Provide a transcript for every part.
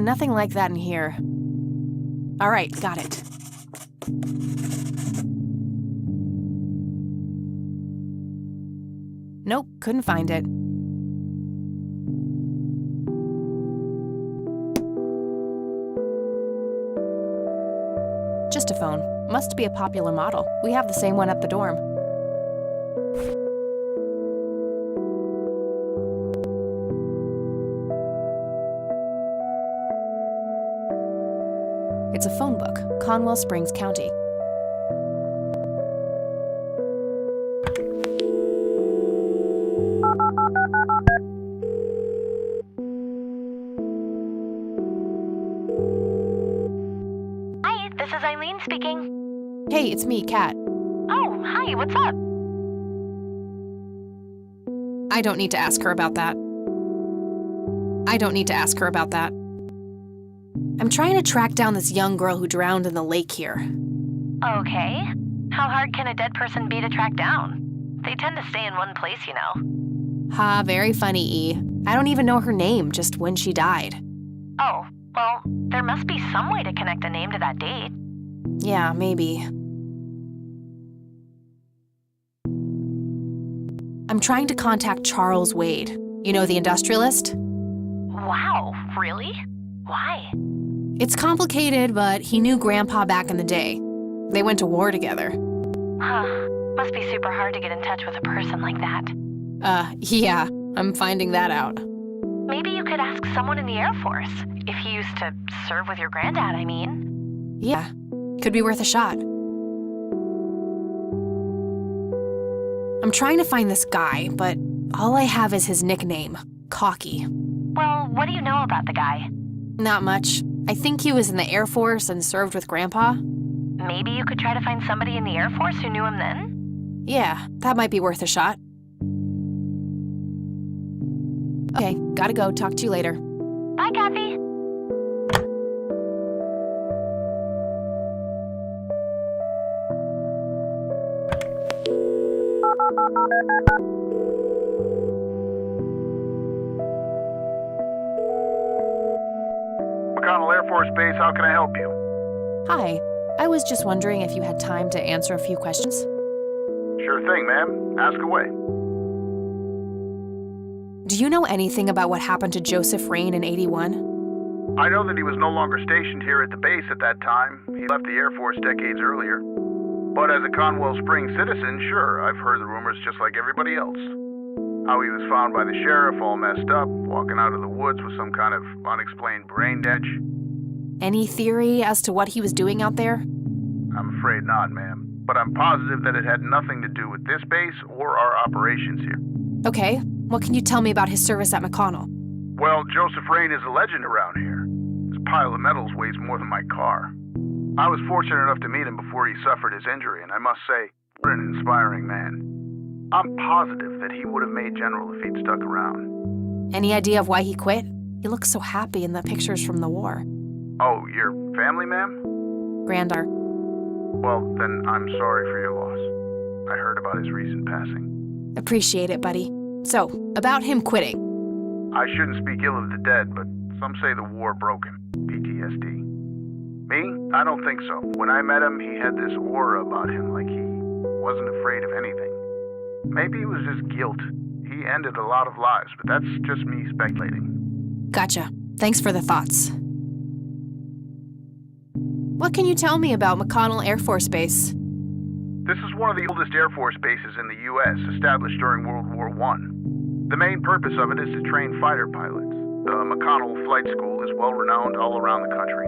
nothing like that in here. All right, got it. Nope, couldn't find it. Just a phone. Must be a popular model. We have the same one at the dorm. It's a phone book, Conwell Springs County. This is Eileen speaking. Hey, it's me, Kat. Oh, hi, what's up? I don't need to ask her about that. I'm trying to track down this young girl who drowned in the lake here. Okay. How hard can a dead person be to track down? They tend to stay in one place, you know. Ha, very funny, E. I don't even know her name, just when she died. Oh, well, there must be some way to connect a name to that date. Yeah, maybe. I'm trying to contact Charles Wade. You know, the industrialist? Wow, really? Why? It's complicated, but he knew Grandpa back in the day. They went to war together. Huh. Must be super hard to get in touch with a person like that. Yeah, I'm finding that out. Maybe you could ask someone in the Air Force. If he used to serve with your granddad, I mean. Yeah, could be worth a shot. I'm trying to find this guy, but all I have is his nickname, Cocky. Well, what do you know about the guy? Not much. I think he was in the Air Force and served with Grandpa. Maybe you could try to find somebody in the Air Force who knew him then? Yeah, that might be worth a shot. Okay, gotta go. Talk to you later. Bye, Kathy. McConnell Air Force Base, how can I help you? Hi. I was just wondering if you had time to answer a few questions. Sure thing, ma'am. Ask away. Do you know anything about what happened to Joseph Rain in '81? I know that he was no longer stationed here at the base at that time. He left the Air Force decades earlier. But as a Conwell Springs citizen, sure, I've heard the rumors just like everybody else. How he was found by the sheriff all messed up, walking out of the woods with some kind of unexplained brain damage. Any theory as to what he was doing out there? I'm afraid not, ma'am. But I'm positive that it had nothing to do with this base or our operations here. Okay, what can you tell me about his service at McConnell? Well, Joseph Rain is a legend around here. This pile of medals weighs more than my car. I was fortunate enough to meet him before he suffered his injury, and I must say, what an inspiring man. I'm positive that he would have made general if he'd stuck around. Any idea of why he quit? He looks so happy in the pictures from the war. Oh, your family, ma'am? Grandar. Well, then I'm sorry for your loss. I heard about his recent passing. Appreciate it, buddy. So, about him quitting. I shouldn't speak ill of the dead, but some say the war broke him. PTSD. Me? I don't think so. When I met him, he had this aura about him, like he wasn't afraid of anything. Maybe it was just guilt. He ended a lot of lives, but that's just me speculating. Gotcha. Thanks for the thoughts. What can you tell me about McConnell Air Force Base? This is one of the oldest Air Force bases in the U.S., established during World War I. The main purpose of it is to train fighter pilots. The McConnell Flight School is well-renowned all around the country.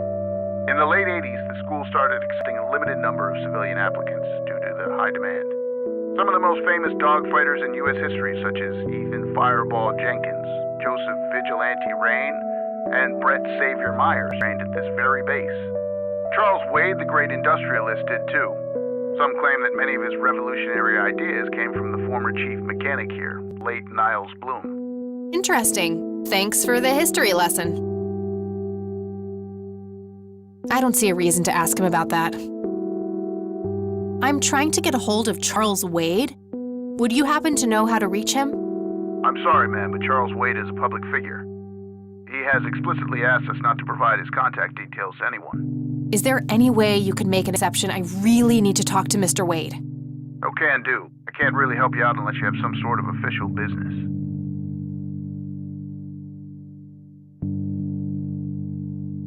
In the late 80s, the school started accepting a limited number of civilian applicants due to the high demand. Some of the most famous dogfighters in U.S. history, such as Ethan Fireball Jenkins, Joseph Vigilante Rain, and Brett Savior Myers, trained at this very base. Charles Wade, the great industrialist, did too. Some claim that many of his revolutionary ideas came from the former chief mechanic here, late Niles Bloom. Interesting. Thanks for the history lesson. I don't see a reason to ask him about that. I'm trying to get a hold of Charles Wade. Would you happen to know how to reach him? I'm sorry, ma'am, but Charles Wade is a public figure. He has explicitly asked us not to provide his contact details to anyone. Is there any way you could make an exception? I really need to talk to Mr. Wade. No can do. I can't really help you out unless you have some sort of official business.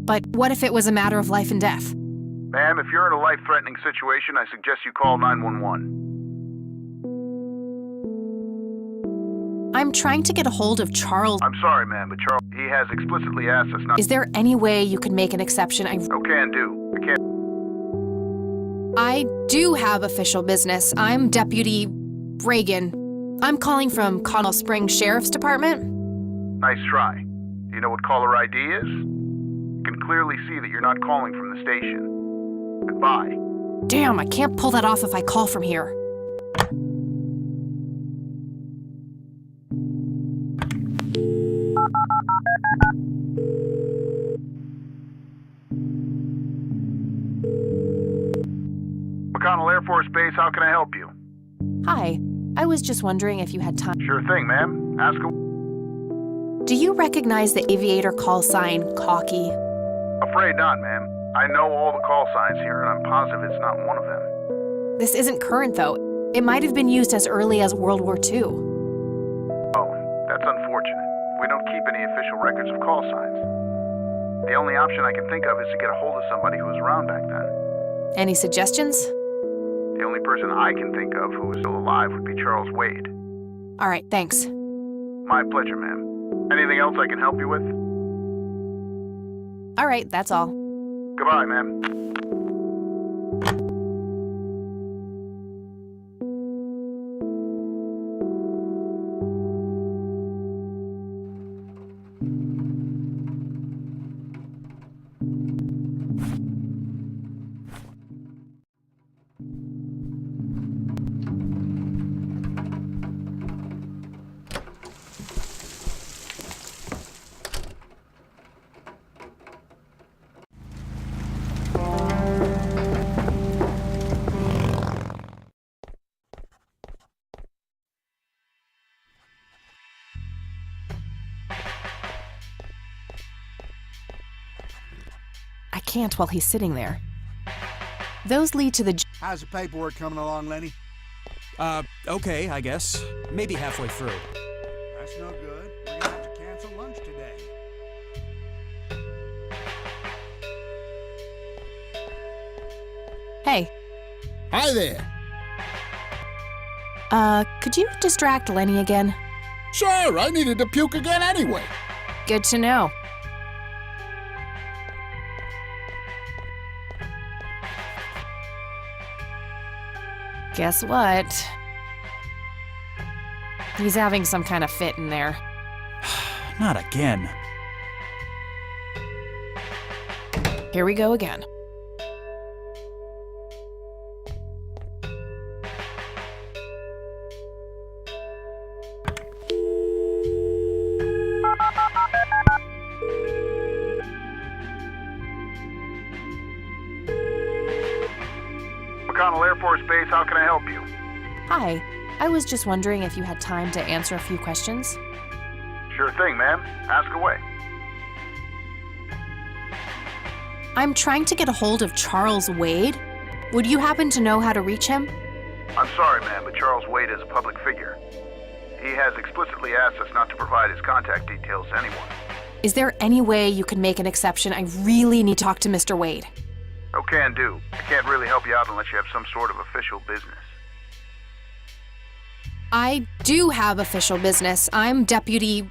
But what if it was a matter of life and death? Ma'am, if you're in a life-threatening situation, I suggest you call 911. I'm trying to get a hold of Charles. I'm sorry, ma'am, but Charles, he has explicitly asked us not. Is there any way you could make an exception? No can do. I can't. I do have official business. I'm Deputy Reagan. I'm calling from Conwell Springs Sheriff's Department. Nice try. Do you know what caller ID is? You can clearly see that you're not calling from the station. Goodbye. Damn, I can't pull that off if I call from here. McConnell Air Force Base, how can I help you? Hi, I was just wondering if you had time. Sure thing, ma'am. Ask away. Do you recognize the aviator call sign, Cocky? Afraid not, ma'am. I know all the call signs here, and I'm positive it's not one of them. This isn't current, though. It might have been used as early as World War II. Oh, that's unfortunate. We don't keep any official records of call signs. The only option I can think of is to get a hold of somebody who was around back then. Any suggestions? The only person I can think of who is still alive would be Charles Wade. All right, thanks. My pleasure, ma'am. Anything else I can help you with? All right, that's all. Goodbye, ma'am. I can't while he's sitting there. Those lead to the... How's the paperwork coming along, Lenny? Okay, I guess. Maybe halfway through. That's no good. We're gonna have to cancel lunch today. Hey, Hi there. could you distract Lenny again? Sure, I needed to puke again anyway. Good to know. Guess what? He's having some kind of fit in there. Not again. Here we go again. McConnell Air Force Base, how can I help you? Hi, I was just wondering if you had time to answer a few questions. Sure thing, ma'am. Ask away. I'm trying to get a hold of Charles Wade. Would you happen to know how to reach him? I'm sorry, ma'am, but Charles Wade is a public figure. He has explicitly asked us not to provide his contact details to anyone. Is there any way you can make an exception? I really need to talk to Mr. Wade. No can do. I can't really help you out unless you have some sort of official business. I do have official business. I'm Deputy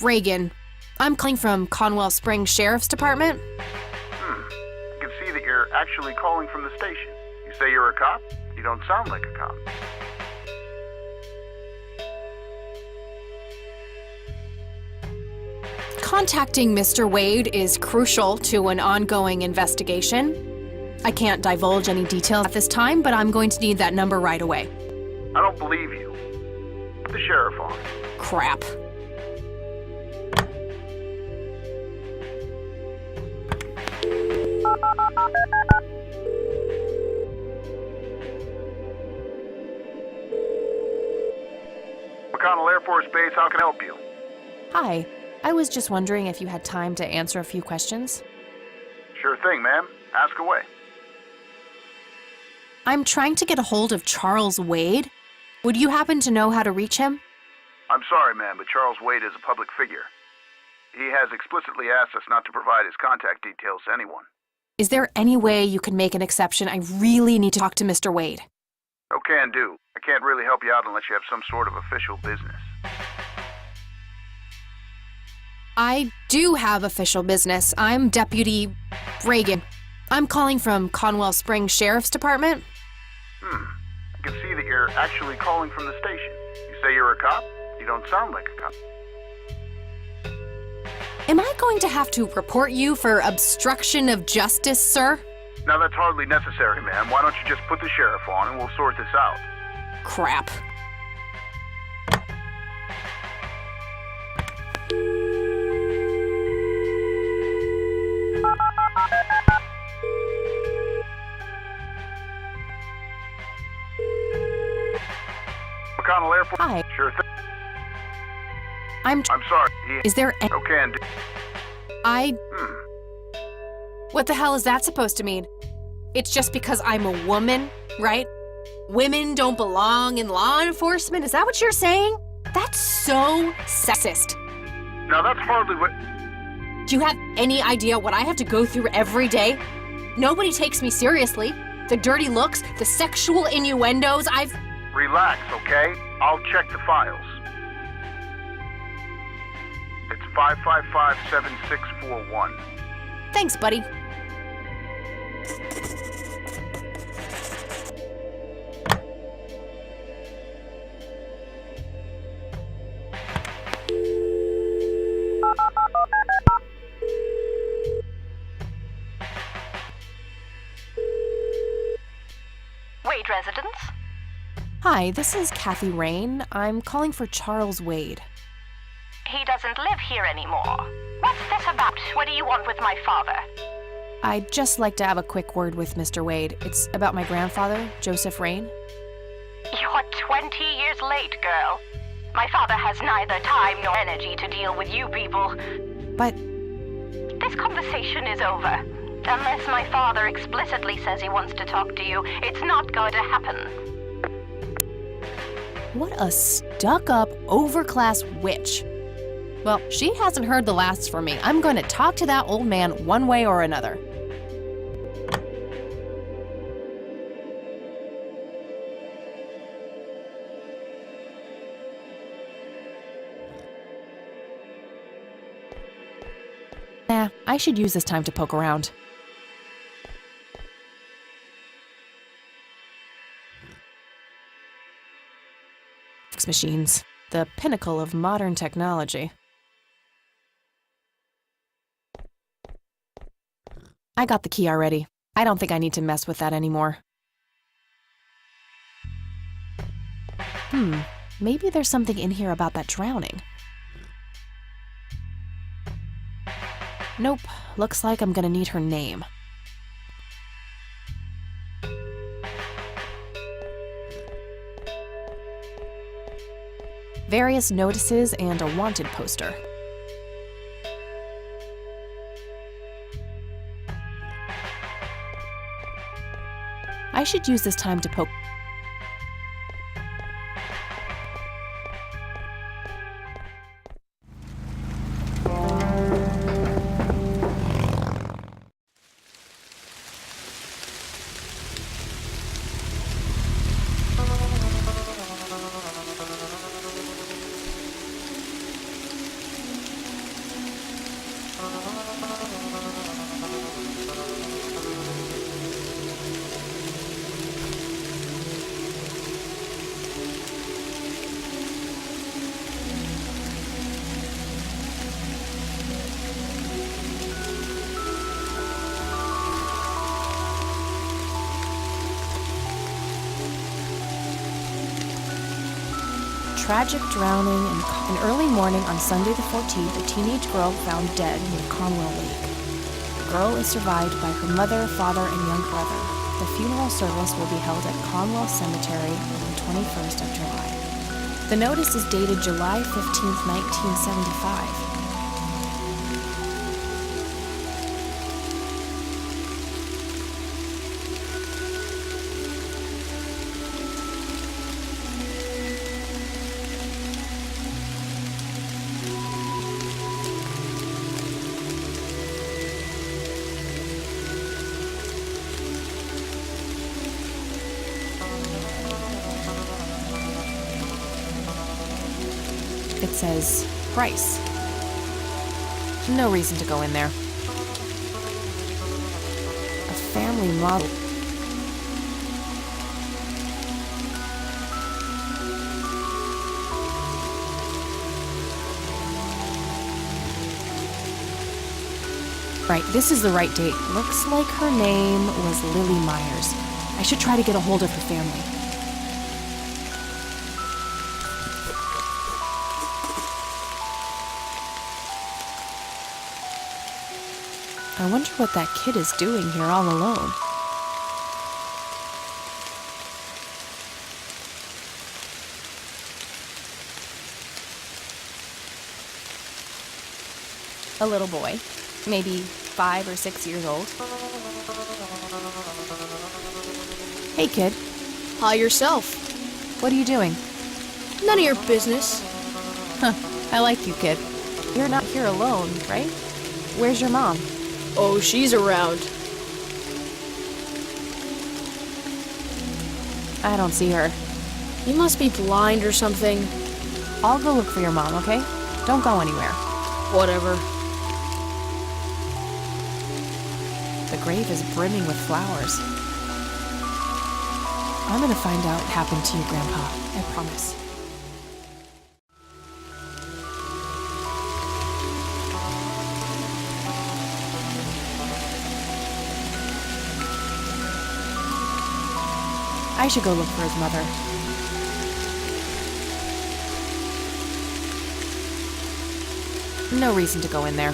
Reagan. I'm calling from Conwell Springs Sheriff's Department. I can see that you're actually calling from the station. You say you're a cop? You don't sound like a cop. Contacting Mr. Wade is crucial to an ongoing investigation. I can't divulge any details at this time, but I'm going to need that number right away. I don't believe you. Put the sheriff on. Crap. McConnell Air Force Base, how can I help you? Hi, I was just wondering if you had time to answer a few questions. Sure thing, ma'am. Ask away. I'm trying to get a hold of Charles Wade. Would you happen to know how to reach him? I'm sorry, ma'am, but Charles Wade is a public figure. He has explicitly asked us not to provide his contact details to anyone. Is there any way you can make an exception? I really need to talk to Mr. Wade. Oh, can do. I can't really help you out unless you have some sort of official business. I do have official business. I'm Deputy Reagan. I'm calling from Conwell Springs Sheriff's Department. I can see that you're actually calling from the station. You say you're a cop? You don't sound like a cop. Am I going to have to report you for obstruction of justice, sir? Now, that's hardly necessary, ma'am. Why don't you just put the sheriff on and we'll sort this out? Crap. McConnell Airport? Hi. Sure thing. I'm sorry. Is there any... Oh, can do. What the hell is that supposed to mean? It's just because I'm a woman, right? Women don't belong in law enforcement? Is that what you're saying? That's so sexist. Now, that's hardly what... Do you have any idea what I have to go through every day? Nobody takes me seriously. The dirty looks, the sexual innuendos, Relax, okay? I'll check the files. It's 555-7641. Thanks, buddy. Wade residence? Hi, this is Kathy Rain. I'm calling for Charles Wade. He doesn't live here anymore. What's this about? What do you want with my father? I'd just like to have a quick word with Mr. Wade. It's about my grandfather, Joseph Rain. You're 20 years late, girl. My father has neither time nor energy to deal with you people. But This conversation is over. Unless my father explicitly says he wants to talk to you, it's not going to happen. what a stuck-up, overclass witch. Well, she hasn't heard the last from me. I'm going to talk to that old man one way or another. Nah, I should use this time to poke around. Fax machines, the pinnacle of modern technology. I got the key already. I don't think I need to mess with that anymore. Maybe there's something in here about that drowning. Nope, looks like I'm gonna need her name. Various notices and a wanted poster. I should use this time to poke. Tragic drowning in early morning on Sunday the 14th, a teenage girl found dead near Conwell Lake. The girl is survived by her mother, father, and young brother. The funeral service will be held at Conwell Cemetery on the 21st of July. The notice is dated July 15th, 1975. It says Bryce. No reason to go in there. A family model. Right, this is the right date. Looks like her name was Lily Myers. I should try to get a hold of her family. I wonder what that kid is doing here all alone. A little boy, maybe 5 or 6 years old. Hey, kid. Hi yourself. What are you doing? None of your business. Huh, I like you, kid. You're not here alone, right? Where's your mom? Oh, she's around. I don't see her. You must be blind or something. I'll go look for your mom, okay? Don't go anywhere. Whatever. The grave is brimming with flowers. I'm gonna find out what happened to you, Grandpa. I promise. I should go look for his mother. No reason to go in there.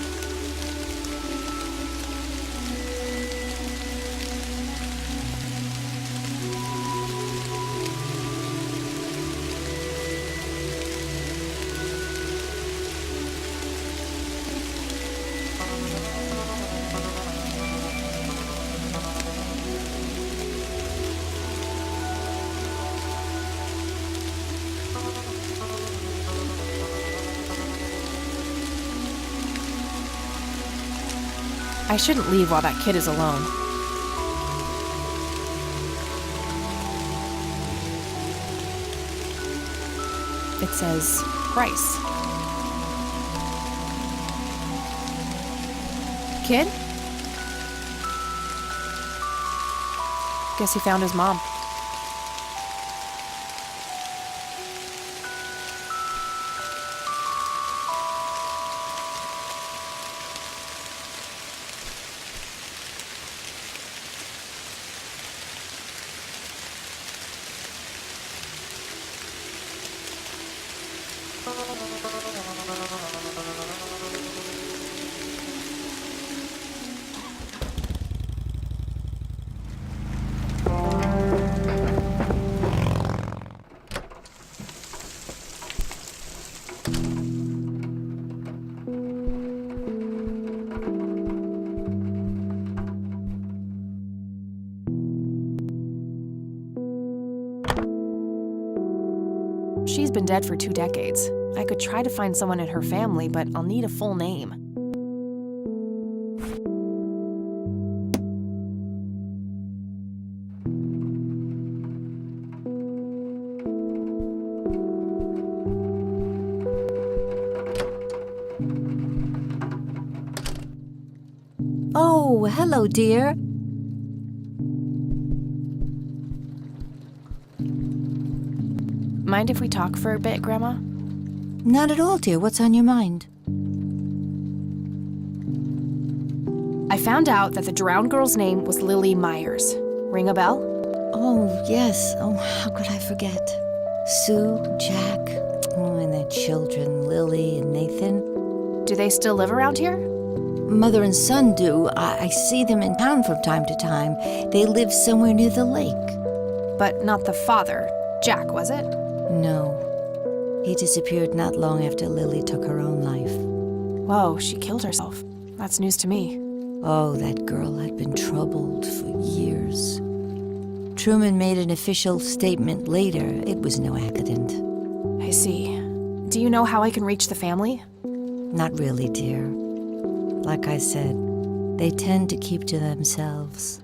I shouldn't leave while that kid is alone. It says Bryce. Kid? Guess he found his mom. She's been dead for 2 decades. I could try to find someone in her family, but I'll need a full name. Oh, hello, dear. Mind if we talk for a bit, Grandma? Not at all, dear. What's on your mind? I found out that the drowned girl's name was Lily Myers. Ring a bell? Oh, yes. Oh, how could I forget? Sue, Jack, and their children, Lily and Nathan. Do they still live around here? Mother and son do. I see them in town from time to time. They live somewhere near the lake. But not the father. Jack, was it? No. He disappeared not long after Lily took her own life. Whoa, she killed herself. That's news to me. Oh, that girl had been troubled for years. Truman made an official statement later. It was no accident. I see. Do you know how I can reach the family? Not really, dear. Like I said, they tend to keep to themselves.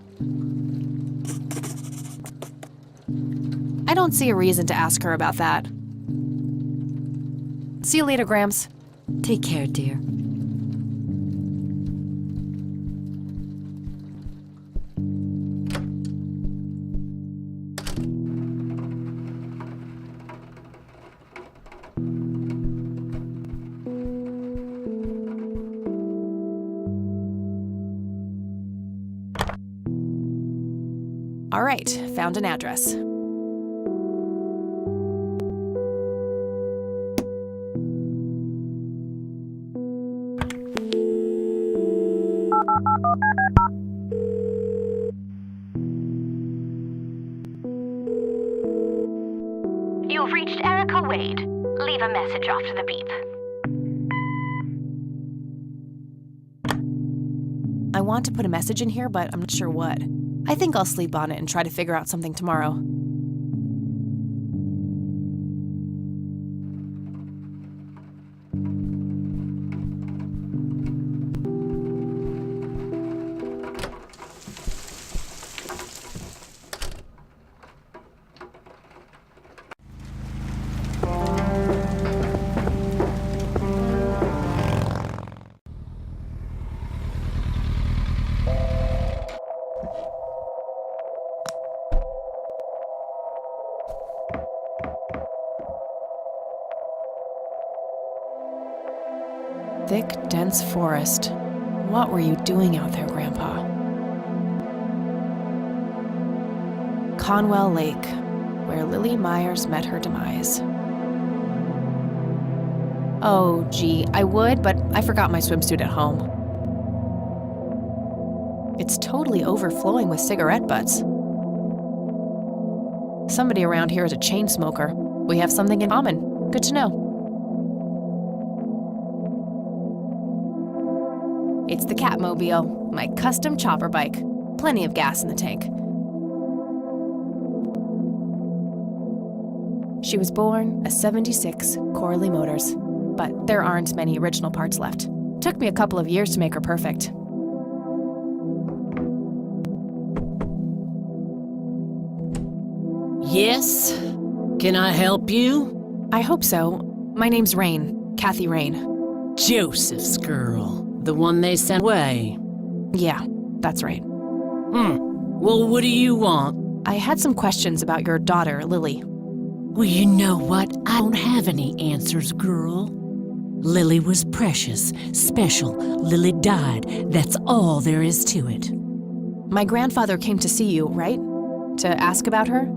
I don't see a reason to ask her about that. See you later, Gramps. Take care, dear. All right, found an address. You've reached Erica Wade. Leave a message after the beep. I want to put a message in here, but I'm not sure what. I think I'll sleep on it and try to figure out something tomorrow. Thick, dense forest. What were you doing out there, Grandpa? Conwell Lake, where Lily Myers met her demise. Oh, gee, I would, but I forgot my swimsuit at home. It's totally overflowing with cigarette butts. Somebody around here is a chain smoker. We have something in common. Good to know. It's the Catmobile, my custom chopper bike. Plenty of gas in the tank. She was born a 76 Corley Motors, but there aren't many original parts left. Took me a couple of years to make her perfect. Yes? Can I help you? I hope so. My name's Rain, Kathy Rain. Joseph's girl. The one they sent away. Yeah, that's right. Well, what do you want? I had some questions about your daughter, Lily. Well, you know what? I don't have any answers, girl. Lily was precious, special. Lily died. That's all there is to it. My grandfather came to see you, right? To ask about her?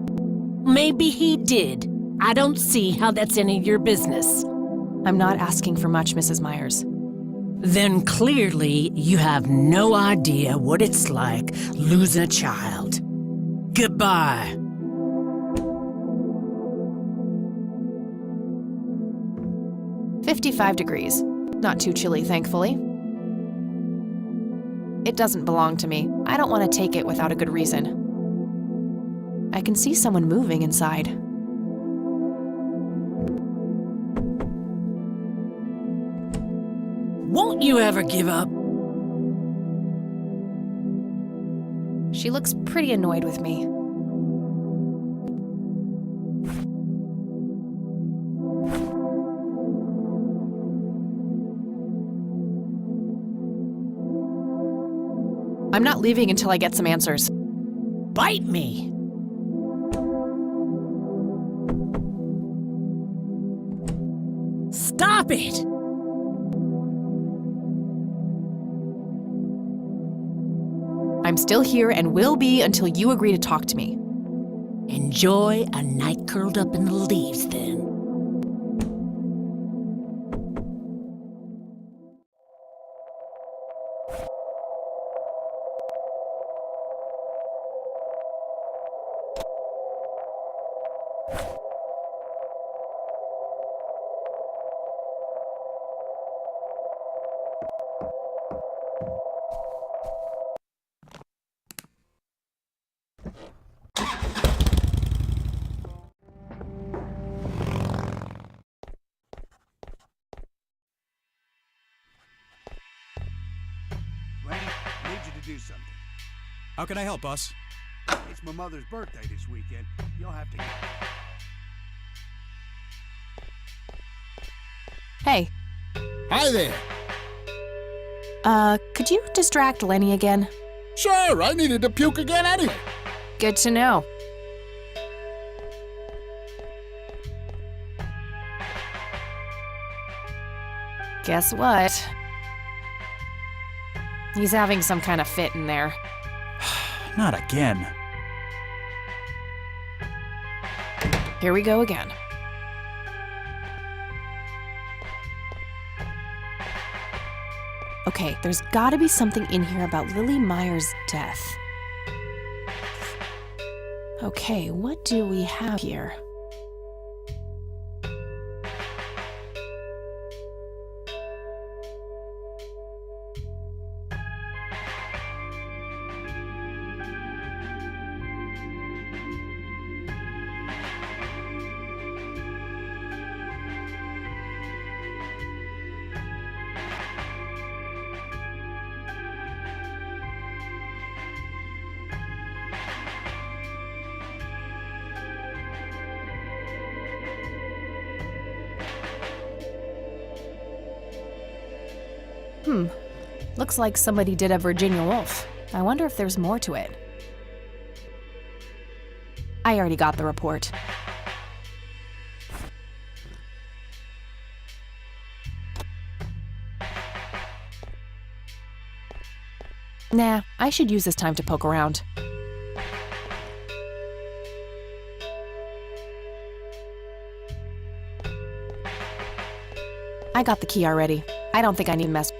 Maybe he did. I don't see how that's any of your business. I'm not asking for much, Mrs. Myers. Then clearly you have no idea what it's like losing a child. Goodbye. "55 degrees. Not too chilly, thankfully. It doesn't belong to me. I don't want to take it without a good reason. I can see someone moving inside. Won't you ever give up? She looks pretty annoyed with me. I'm not leaving until I get some answers. Bite me! Stop it! I'm still here and will be until you agree to talk to me. Enjoy a night curled up in the leaves, then. Rain, I need you to do something. How can I help, boss? It's my mother's birthday this weekend. You'll have to go. Hey. Hi there. Could you distract Lenny again? Sure, I needed to puke again anyway. Good to know. Guess what? He's having some kind of fit in there. Not again. Here we go again. Okay, there's gotta be something in here about Lily Meyer's death. Okay, what do we have here? Looks like somebody did a Virginia Woolf. I wonder if there's more to it. I already got the report. Nah, I should use this time to poke around. I got the key already. I don't think I need to mess.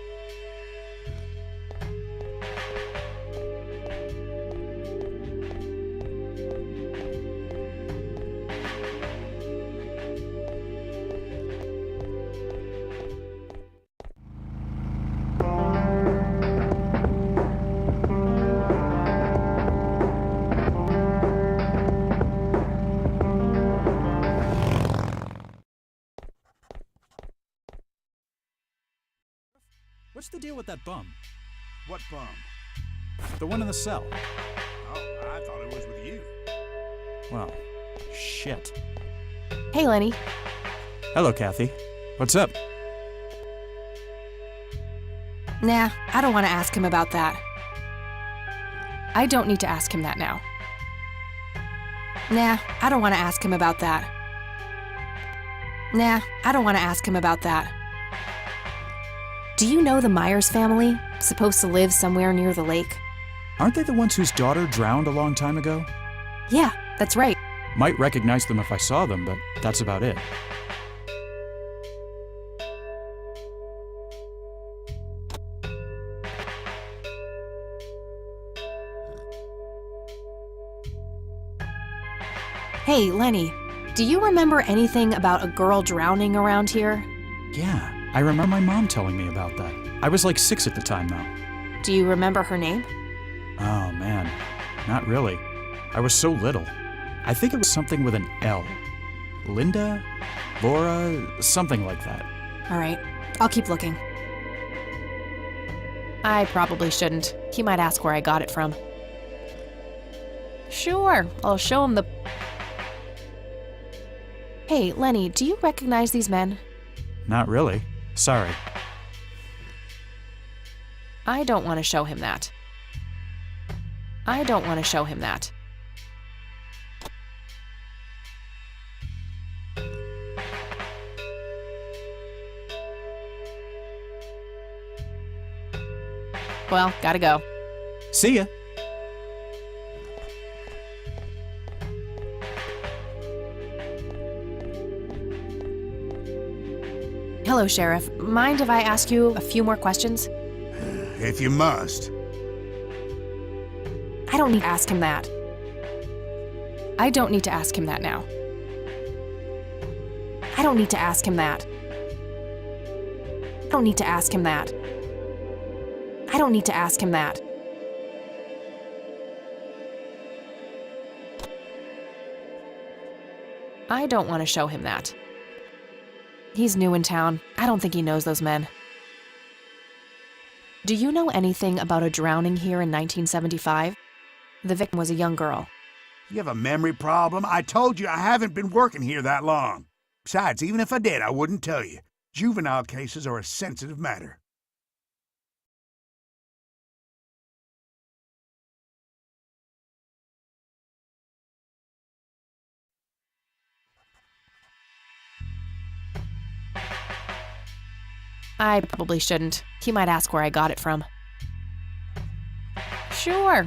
What's the deal with that bum? What bum? The one in the cell. Oh, I thought it was with you. Well, shit. Hey, Lenny. Hello, Kathy. What's up? Nah, I don't want to ask him about that. I don't need to ask him that now. Nah, I don't want to ask him about that. Nah, I don't want to ask him about that. Do you know the Myers family? Supposed to live somewhere near the lake? Aren't they the ones whose daughter drowned a long time ago? Yeah, that's right. Might recognize them if I saw them, but that's about it. Hey, Lenny, do you remember anything about a girl drowning around here? Yeah, I remember my mom telling me about that. I was like 6 at the time, though. Do you remember her name? Oh, man. Not really. I was so little. I think it was something with an L. Linda? Laura? Something like that. All right, I'll keep looking. I probably shouldn't. He might ask where I got it from. Sure, I'll show him the... Hey, Lenny, do you recognize these men? Not really. Sorry. I don't want to show him that. I don't want to show him that. Well, gotta go. See ya. Hello, Sheriff. Mind if I ask you a few more questions? If you must. I don't need to ask him that. I don't need to ask him that now. I don't need to ask him that. I don't need to ask him that. I don't need to ask him that. I don't want to show him that. He's new in town. I don't think he knows those men. Do you know anything about a drowning here in 1975? The victim was a young girl. You have a memory problem? I told you I haven't been working here that long. Besides, even if I did, I wouldn't tell you. Juvenile cases are a sensitive matter. I probably shouldn't. He might ask where I got it from. Sure,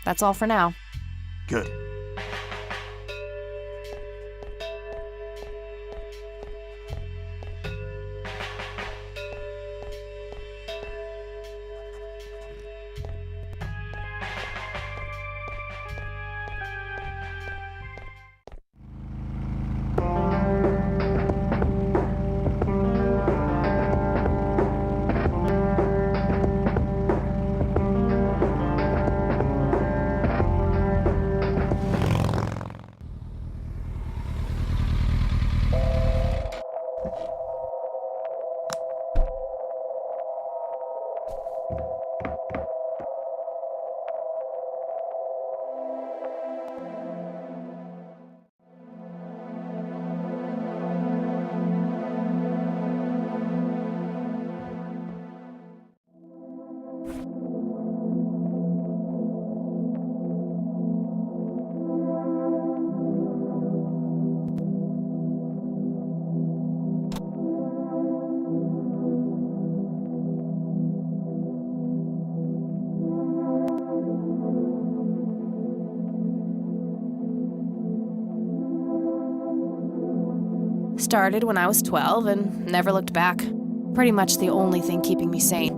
That's all for now. Good. Started when I was 12 and never looked back. Pretty much the only thing keeping me sane.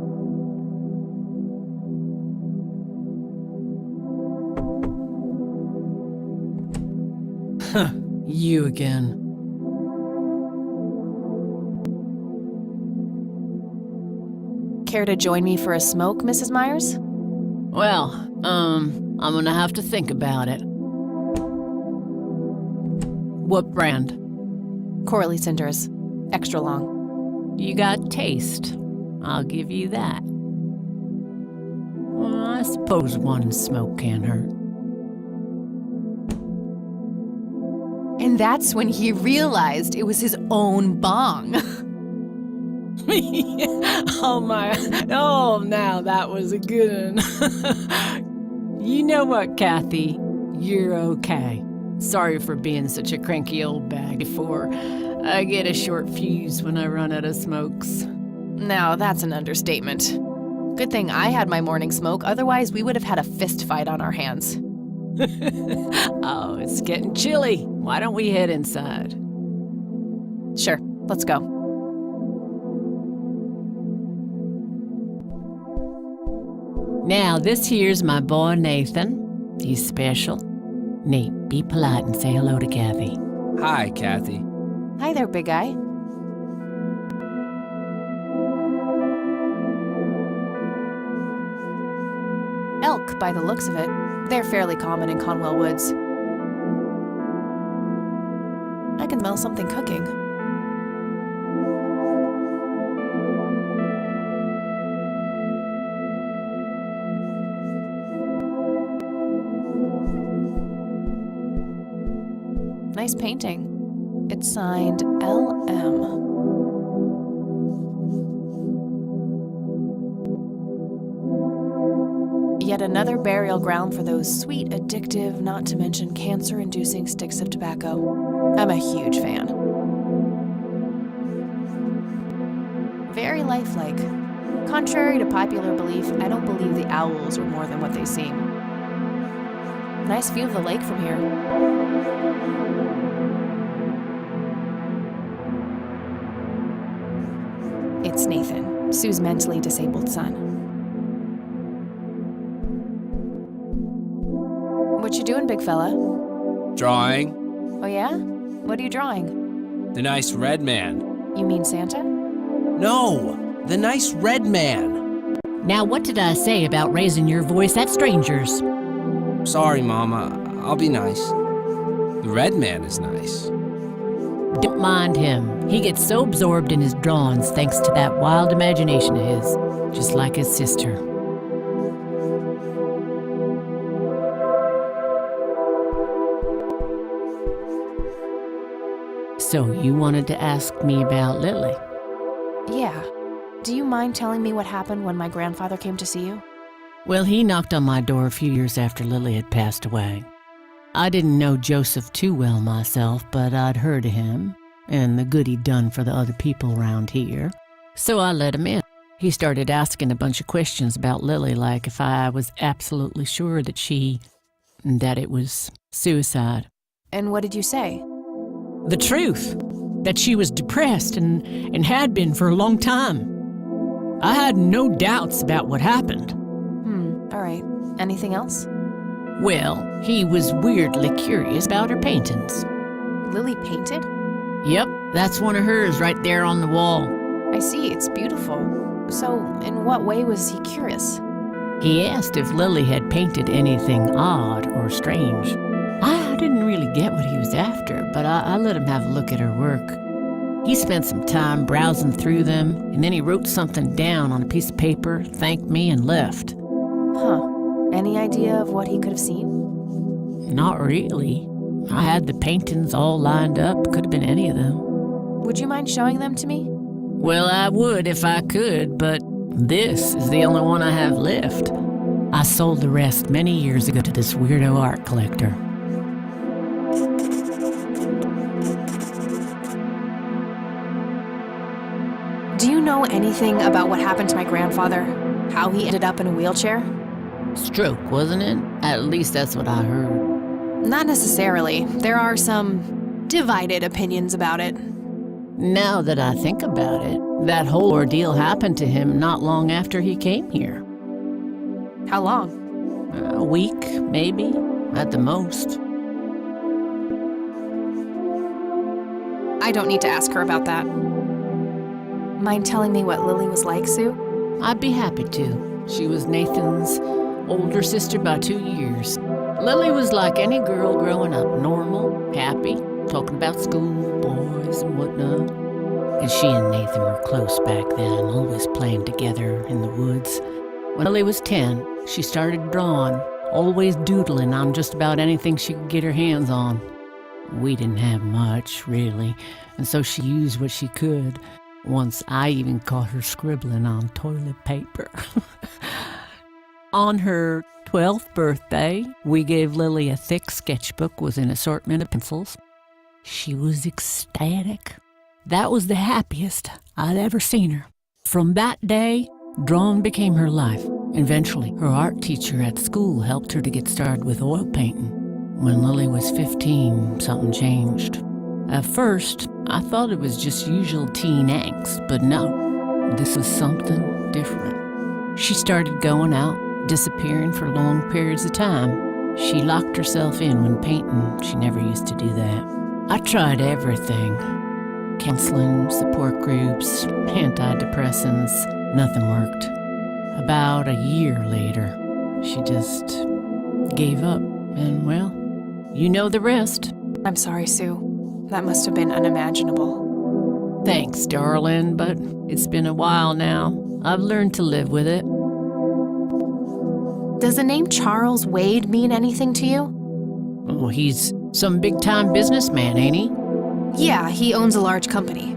You again. Care to join me for a smoke, Mrs. Myers? Well, I'm gonna have to think about it. What brand? Corley Cinders. Extra long. You got taste. I'll give you that. Well, I suppose one smoke can't hurt. And that's when he realized it was his own bong. Oh my, oh now that was a good one. You know what, Kathy? You're okay. Sorry for being such a cranky old bag before. I get a short fuse when I run out of smokes. Now that's an understatement. Good thing I had my morning smoke, otherwise we would have had a fist fight on our hands. Oh, it's getting chilly. Why don't we head inside? Sure, let's go. Now, this here's my boy Nathan. He's special. Nate, be polite and say hello to Kathy. Hi, Kathy. Hi there, big guy. Elk, by the looks of it. They're fairly common in Conwell Woods. I can smell something cooking. Nice painting. It's signed LM. Yet another burial ground for those sweet, addictive, not to mention cancer-inducing sticks of tobacco. I'm a huge fan. Very lifelike. Contrary to popular belief, I don't believe the owls are more than what they seem. Nice view of the lake from here. It's Nathan, Sue's mentally disabled son. What you doing, big fella? Drawing. Oh yeah? What are you drawing? The nice red man. You mean Santa? No, the nice red man. Now, what did I say about raising your voice at strangers? Sorry, Mama. I'll be nice. The red man is nice. Don't mind him. He gets so absorbed in his drawings thanks to that wild imagination of his, just like his sister. So you wanted to ask me about Lily? Yeah. Do you mind telling me what happened when my grandfather came to see you? Well, he knocked on my door a few years after Lily had passed away. I didn't know Joseph too well myself, but I'd heard of him and the good he'd done for the other people around here. So I let him in. He started asking a bunch of questions about Lily, like if I was absolutely sure that it was suicide. And what did you say? The truth, that she was depressed and had been for a long time. I had no doubts about what happened. All right. Anything else? Well, he was weirdly curious about her paintings. Lily painted? Yep, that's one of hers right there on the wall. I see, it's beautiful. So, in what way was he curious? He asked if Lily had painted anything odd or strange. I didn't really get what he was after, but I let him have a look at her work. He spent some time browsing through them, and then he wrote something down on a piece of paper, thanked me, and left. Huh. Any idea of what he could have seen? Not really. I had the paintings all lined up. Could have been any of them. Would you mind showing them to me? Well, I would if I could, but this is the only one I have left. I sold the rest many years ago to this weirdo art collector. Do you know anything about what happened to my grandfather? How he ended up in a wheelchair? Stroke, wasn't it? At least that's what I heard. Not necessarily. There are some divided opinions about it. Now that I think about it, that whole ordeal happened to him not long after he came here. How long? A week, maybe, at the most. I don't need to ask her about that. Mind telling me what Lily was like, Sue? I'd be happy to. She was Nathan's older sister by 2 years. Lily was like any girl growing up, normal, happy, talking about school, boys, and whatnot. And she and Nathan were close back then, always playing together in the woods. When Lily was 10, she started drawing, always doodling on just about anything she could get her hands on. We didn't have much, really, and so she used what she could. Once I even caught her scribbling on toilet paper. On her 12th birthday, we gave Lily a thick sketchbook with an assortment of pencils. She was ecstatic. That was the happiest I'd ever seen her. From that day, drawing became her life. Eventually, her art teacher at school helped her to get started with oil painting. When Lily was 15, something changed. At first, I thought it was just usual teen angst, but no, this was something different. She started going out, disappearing for long periods of time. She locked herself in when painting. She never used to do that. I tried everything. Counseling, support groups, antidepressants. Nothing worked. About a year later, she just gave up. And, well, you know the rest. I'm sorry, Sue. That must have been unimaginable. Thanks, darling, but it's been a while now. I've learned to live with it. Does the name Charles Wade mean anything to you? Oh, he's some big-time businessman, ain't he? Yeah, he owns a large company.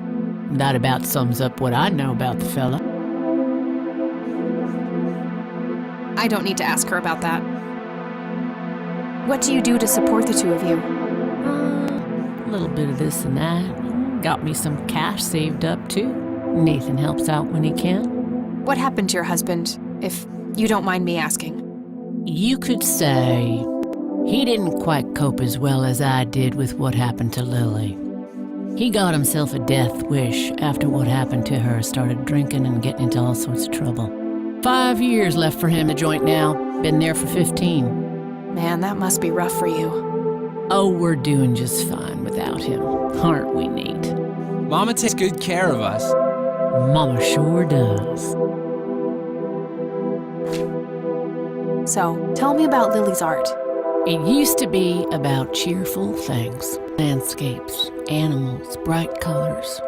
That about sums up what I know about the fella. I don't need to ask her about that. What do you do to support the two of you? A little bit of this and that. Got me some cash saved up, too. Nathan helps out when he can. What happened to your husband, if you don't mind me asking? You could say he didn't quite cope as well as I did with what happened to Lily. He got himself a death wish after what happened to her, started drinking and getting into all sorts of trouble. 5 years left for him to joint now. Been there for 15. Man, that must be rough for you. Oh, we're doing just fine without him, aren't we, Nate? Mama takes good care of us. Mama sure does. So, tell me about Lily's art. It used to be about cheerful things, landscapes, animals, bright colors.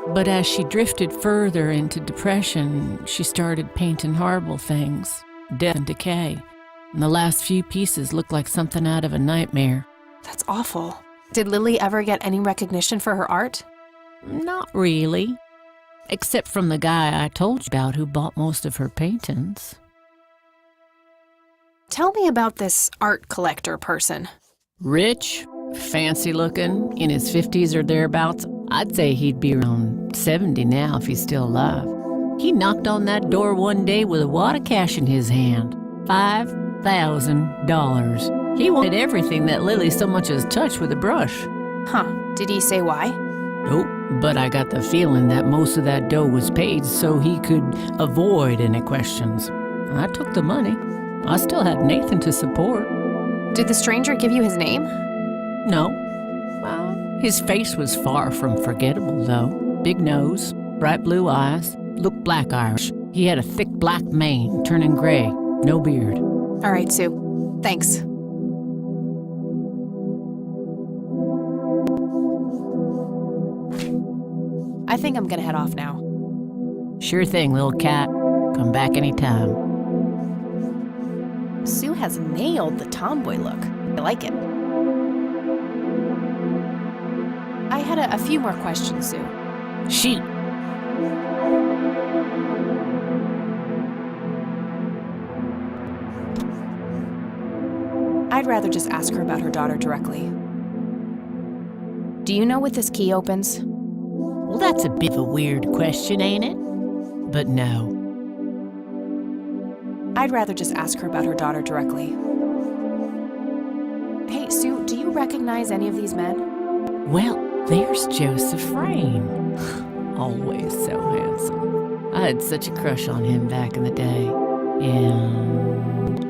But as she drifted further into depression, she started painting horrible things, death and decay. And the last few pieces looked like something out of a nightmare. That's awful. Did Lily ever get any recognition for her art? Not really. Except from the guy I told you about who bought most of her paintings. Tell me about this art collector person. Rich, fancy looking, in his 50s or thereabouts. I'd say he'd be around 70 now if he's still alive. He knocked on that door one day with a wad of cash in his hand. $5,000. He wanted everything that Lily so much as touched with a brush. Huh. Did he say why? Nope, but I got the feeling that most of that dough was paid so he could avoid any questions. I took the money. I still had Nathan to support. Did the stranger give you his name? No. Well, his face was far from forgettable, though. Big nose, bright blue eyes, looked black Irish. He had a thick black mane, turning gray, no beard. All right, Sue. Thanks. I think I'm gonna head off now. Sure thing, little cat. Come back anytime. Sue has nailed the tomboy look. I like it. I had a few more questions, Sue. Shoot. I'd rather just ask her about her daughter directly. Do you know what this key opens? Well, that's a bit of a weird question, ain't it? But no. I'd rather just ask her about her daughter directly. Hey, Sue, do you recognize any of these men? Well, there's Joseph Frame. Always so handsome. I had such a crush on him back in the day. And...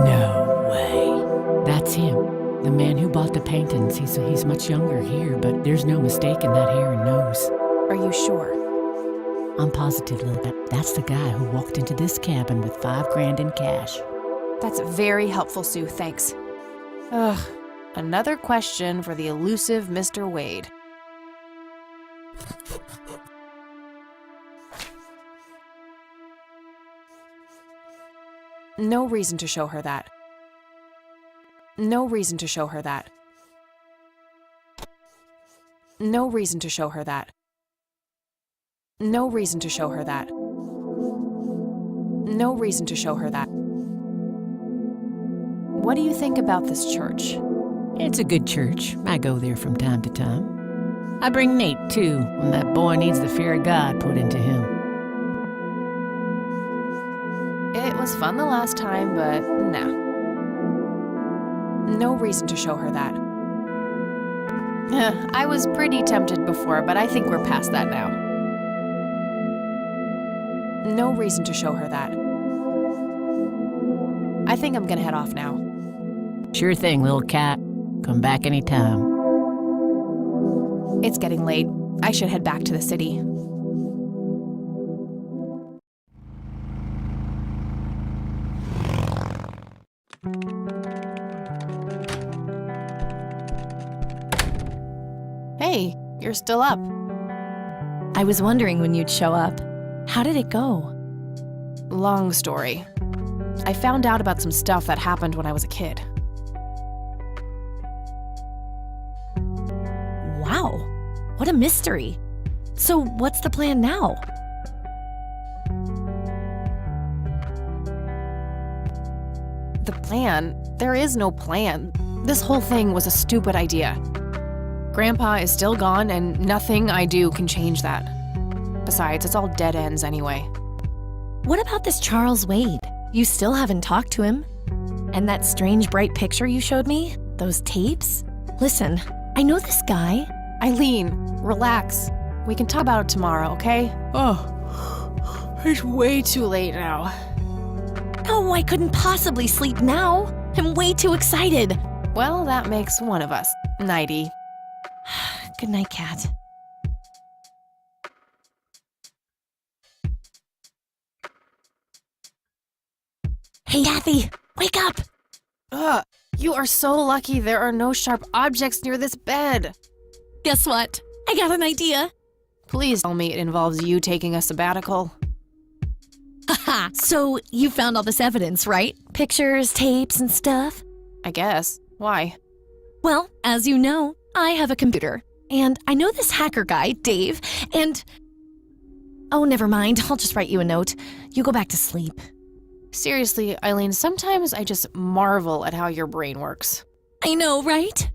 no way. That's him. The man who bought the paintings. He's much younger here, but there's no mistaking that hair and nose. Are you sure? I'm positive, Lil. That's the guy who walked into this cabin with $5,000 in cash. That's very helpful, Sue. Thanks. Ugh. Another question for the elusive Mr. Wade. No reason to show her that. No reason to show her that. No reason to show her that. No reason to show her that. No reason to show her that. What do you think about this church? It's a good church. I go there from time to time. I bring Nate, too, when that boy needs the fear of God put into him. It was fun the last time, but nah. No reason to show her that. I was pretty tempted before, but I think we're past that now. No reason to show her that. I think I'm gonna head off now. Sure thing, little cat. Come back anytime. It's getting late. I should head back to the city. Hey, you're still up. I was wondering when you'd show up. How did it go? Long story. I found out about some stuff that happened when I was a kid. Wow, what a mystery. So what's the plan now? The plan? There is no plan. This whole thing was a stupid idea. Grandpa is still gone, and nothing I do can change that. Besides, it's all dead ends anyway. What about this Charles Wade? You still haven't talked to him? And that strange bright picture you showed me? Those tapes? Listen, I know this guy. Eileen, relax. We can talk about it tomorrow, okay? Oh, it's way too late now. No, I couldn't possibly sleep now. I'm way too excited. Well, that makes one of us. Nighty. Good night, Cat. Hey, Kathy, wake up! Ugh, you are so lucky there are no sharp objects near this bed. Guess what? I got an idea. Please tell me it involves you taking a sabbatical. Haha, so you found all this evidence, right? Pictures, tapes, and stuff? I guess. Why? Well, as you know, I have a computer. And I know this hacker guy, Dave, and... Oh, never mind. I'll just write you a note. You go back to sleep. Seriously, Eileen, sometimes I just marvel at how your brain works. I know, right?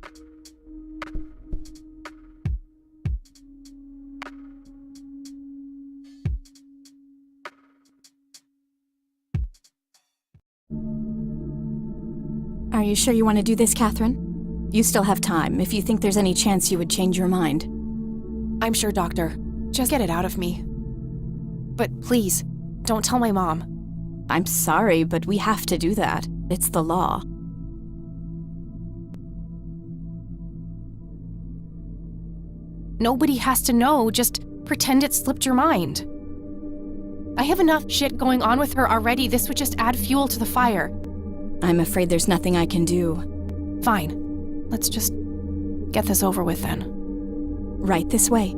Are you sure you want to do this, Catherine? You still have time, if you think there's any chance you would change your mind. I'm sure, Doctor. Just get it out of me. But please, don't tell my mom. I'm sorry, but we have to do that. It's the law. Nobody has to know. Just pretend it slipped your mind. I have enough shit going on with her already. This would just add fuel to the fire. I'm afraid there's nothing I can do. Fine. Let's just get this over with then. Right this way.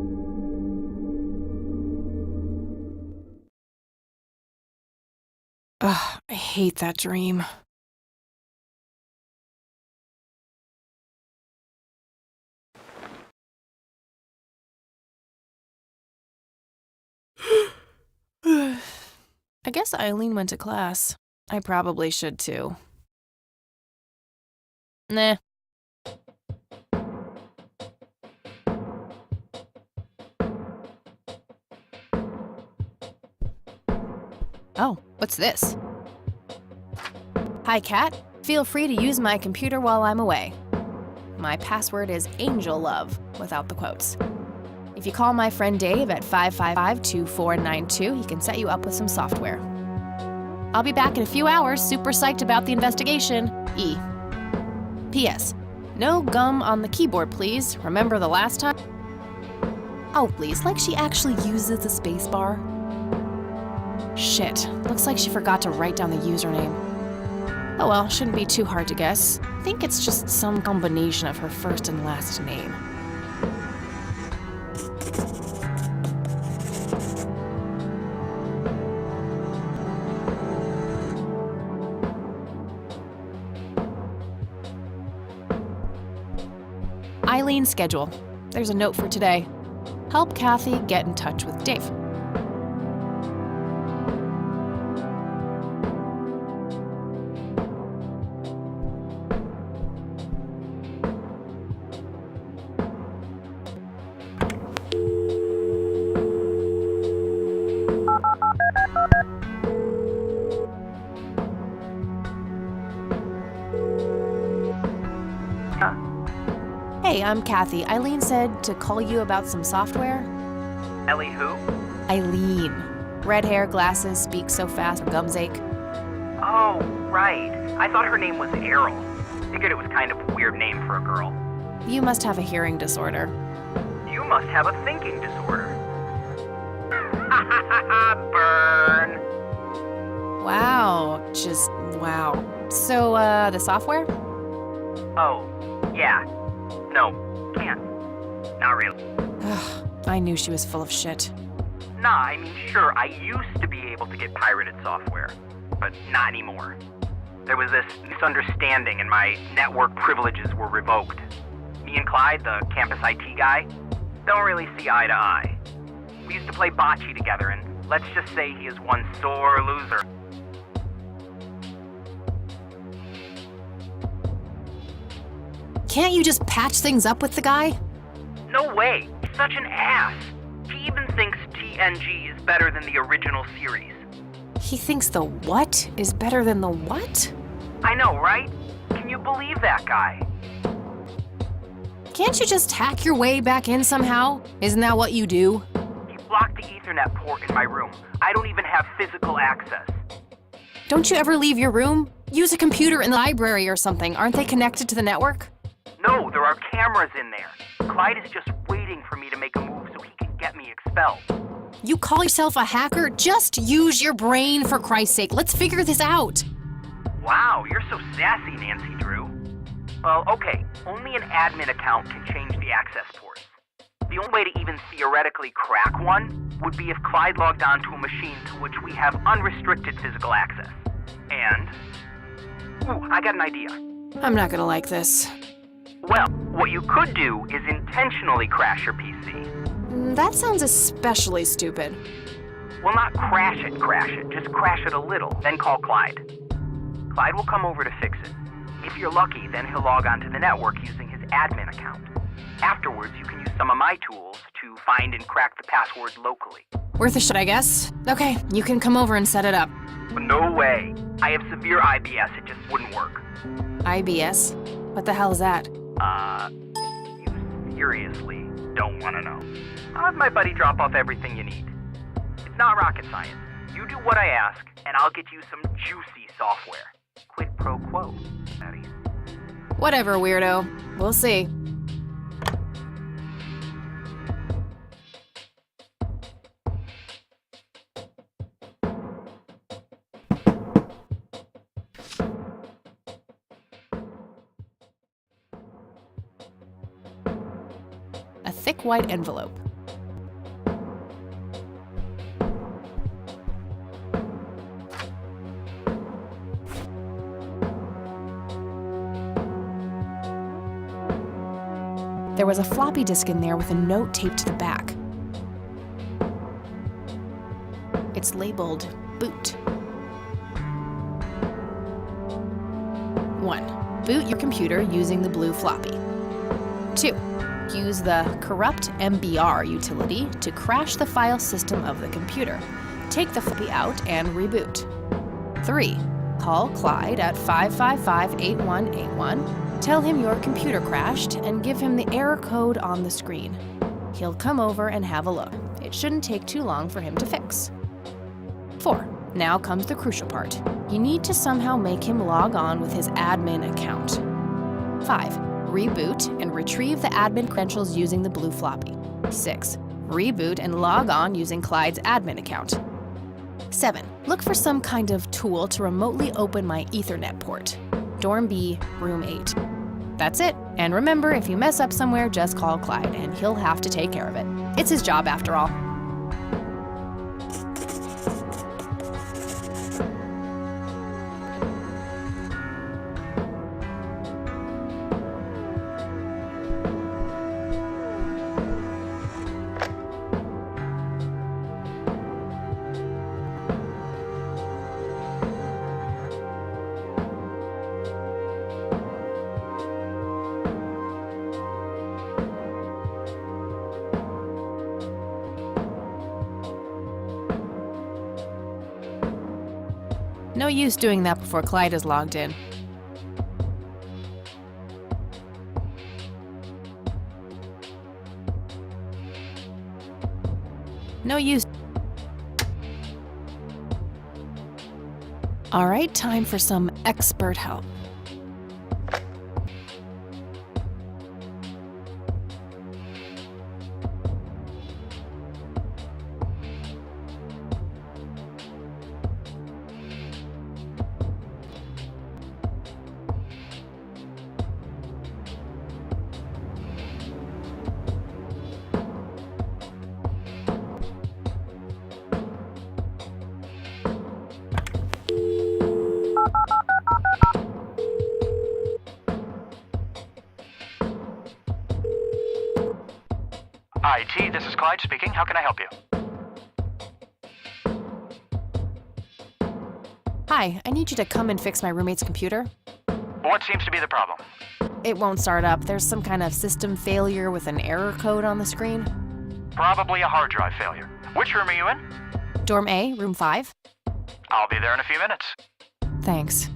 Ugh, I hate that dream. I guess Eileen went to class. I probably should too. Nah. Oh, what's this? Hi, Kat. Feel free to use my computer while I'm away. My password is AngelLove, without the quotes. If you call my friend Dave at 555-2492, he can set you up with some software. I'll be back in a few hours, super psyched about the investigation. E. P.S. No gum on the keyboard, please. Remember the last time? Oh, please, like she actually uses the spacebar. Shit, looks like she forgot to write down the username. Oh well, shouldn't be too hard to guess. I think it's just some combination of her first and last name. Eileen's schedule. There's a note for today. Help Kathy get in touch with Dave. Hey, I'm Kathy. Eileen said to call you about some software. Ellie who? Eileen. Red hair, glasses, speaks so fast, her gums ache. Oh, right. I thought her name was Errol. Figured it was kind of a weird name for a girl. You must have a hearing disorder. You must have a thinking disorder. Burn. Wow. Just wow. So, the software? Oh, yeah. No, can't. Not really. I knew she was full of shit. Nah, I mean, sure, I used to be able to get pirated software, but not anymore. There was this misunderstanding and my network privileges were revoked. Me and Clyde, the campus IT guy, don't really see eye to eye. We used to play bocce together, and let's just say he is one sore loser. Can't you just patch things up with the guy? No way. He's such an ass. He even thinks TNG is better than the original series. He thinks the what is better than the what? I know, right? Can you believe that guy? Can't you just hack your way back in somehow? Isn't that what you do? He blocked the Ethernet port in my room. I don't even have physical access. Don't you ever leave your room? Use a computer in the library or something. Aren't they connected to the network? No, there are cameras in there. Clyde is just waiting for me to make a move so he can get me expelled. You call yourself a hacker? Just use your brain, for Christ's sake. Let's figure this out. Wow, you're so sassy, Nancy Drew. Well, okay, only an admin account can change the access ports. The only way to even theoretically crack one would be if Clyde logged onto a machine to which we have unrestricted physical access. And... Ooh, I got an idea. I'm not gonna like this. Well, what you could do is intentionally crash your PC. That sounds especially stupid. Well, not crash it, just crash it a little, then call Clyde. Clyde will come over to fix it. If you're lucky, then he'll log onto the network using his admin account. Afterwards, you can use some of my tools to find and crack the password locally. Worth a shot, I guess. Okay, you can come over and set it up. No way. I have severe IBS, it just wouldn't work. IBS? What the hell is that? You seriously don't want to know. I'll have my buddy drop off everything you need. It's not rocket science. You do what I ask, and I'll get you some juicy software. Quid pro quo, that is. Whatever, weirdo. We'll see. A thick white envelope. There was a floppy disk in there with a note taped to the back. It's labeled boot. 1. Boot your computer using the blue floppy. 2. Use the corrupt MBR utility to crash the file system of the computer. Take the floppy out and reboot. 3. Call Clyde at 555-8181. Tell him your computer crashed and give him the error code on the screen. He'll come over and have a look. It shouldn't take too long for him to fix. 4. Now comes the crucial part. You need to somehow make him log on with his admin account. 5. Reboot and retrieve the admin credentials using the blue floppy. 6. Reboot and log on using Clyde's admin account. 7. Look for some kind of tool to remotely open my Ethernet port. Dorm B, room 8. That's it. And remember, if you mess up somewhere, just call Clyde, and he'll have to take care of it. It's his job after all. No use doing that before Clyde is logged in. No use. All right, time for some expert help. IT, this is Clyde speaking. How can I help you? Hi, I need you to come and fix my roommate's computer. What seems to be the problem? It won't start up. There's some kind of system failure with an error code on the screen. Probably a hard drive failure. Which room are you in? Dorm A, room 5. I'll be there in a few minutes. Thanks.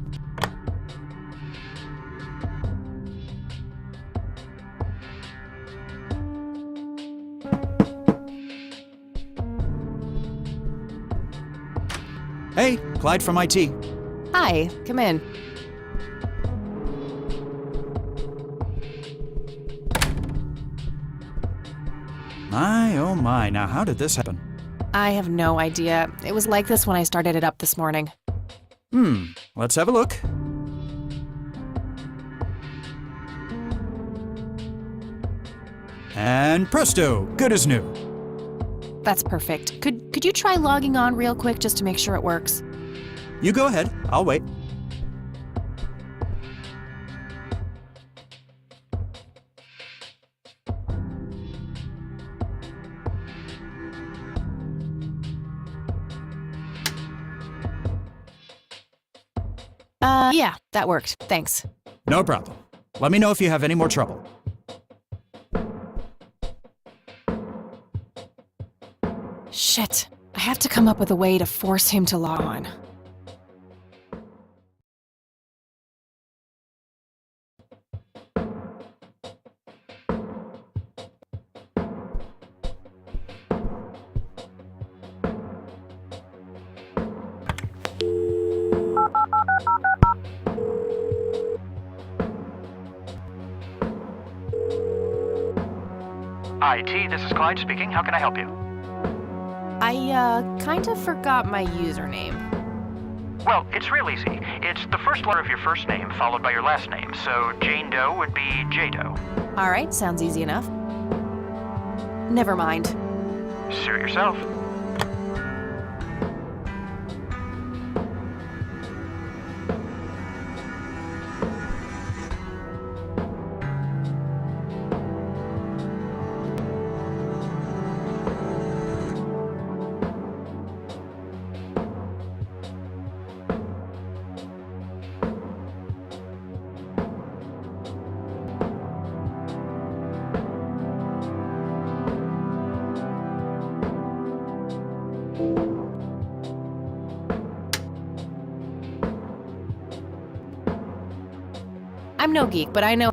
Hey, Clyde from IT. Hi, come in. My, oh my, now how did this happen? I have no idea. It was like this when I started it up this morning. Let's have a look. And presto, good as new. That's perfect. Could you try logging on real quick just to make sure it works? You go ahead, I'll wait. Yeah, that worked. Thanks. No problem. Let me know if you have any more trouble. Shit. I have to come up with a way to force him to log on. IT, this is Clyde speaking. How can I help you? I, kind of forgot my username. Well, it's real easy. It's the first letter of your first name followed by your last name. So Jane Doe would be J Doe. Alright, sounds easy enough. Never mind. Suit yourself. I'm no geek, but I know.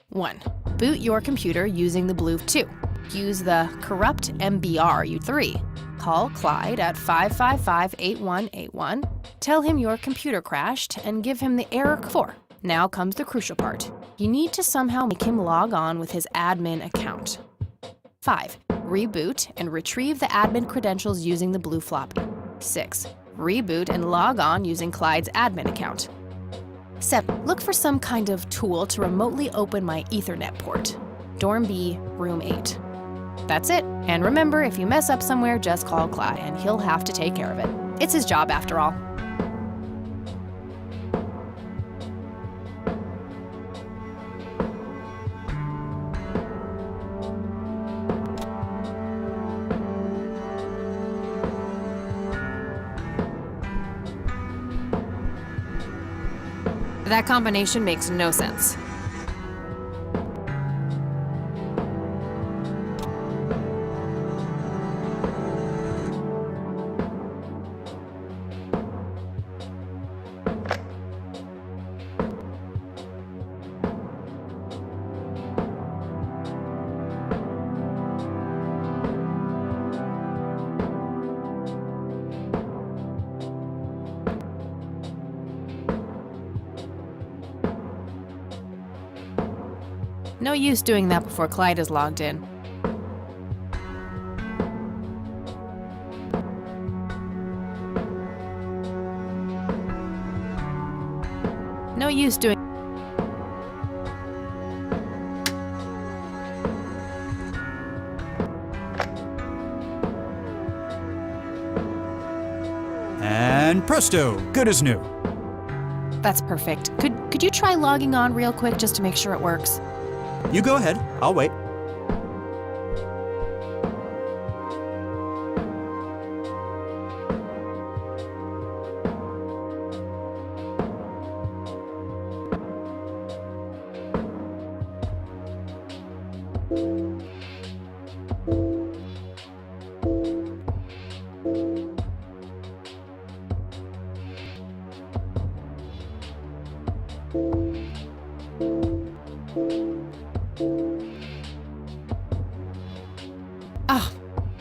One, boot your computer using the blue 2. Use the corrupt MBR U3. Call Clyde at 555-8181. Tell him your computer crashed and give him the error 4. Now comes the crucial part. You need to somehow make him log on with his admin account. 5. Reboot and retrieve the admin credentials using the blue floppy. 6. Reboot and log on using Clyde's admin account. 7. Look for some kind of tool to remotely open my Ethernet port. Dorm B, room 8. That's it. And remember, if you mess up somewhere, just call Clyde and he'll have to take care of it. It's his job after all. That combination makes no sense. No use doing that before Clyde is logged in. No use doing... And presto, good as new. That's perfect. Could you try logging on real quick just to make sure it works? You go ahead, I'll wait. Ah,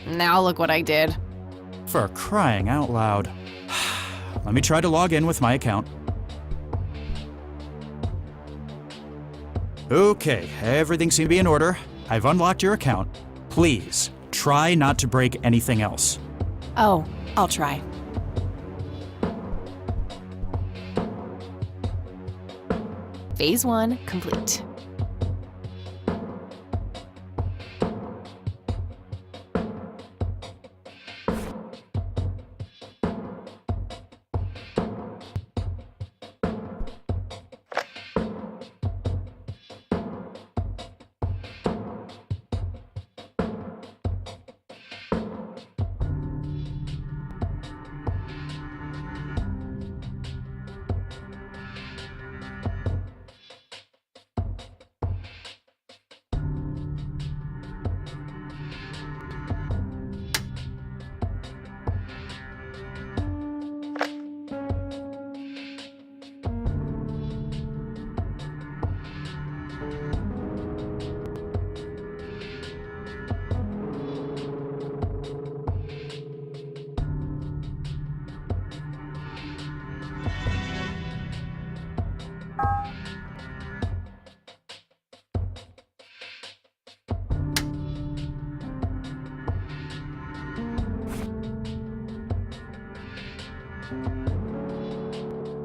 now look what I did. For crying out loud. Let me try to log in with my account. Okay, everything seems to be in order. I've unlocked your account. Please, try not to break anything else. Oh, I'll try. Phase 1 complete.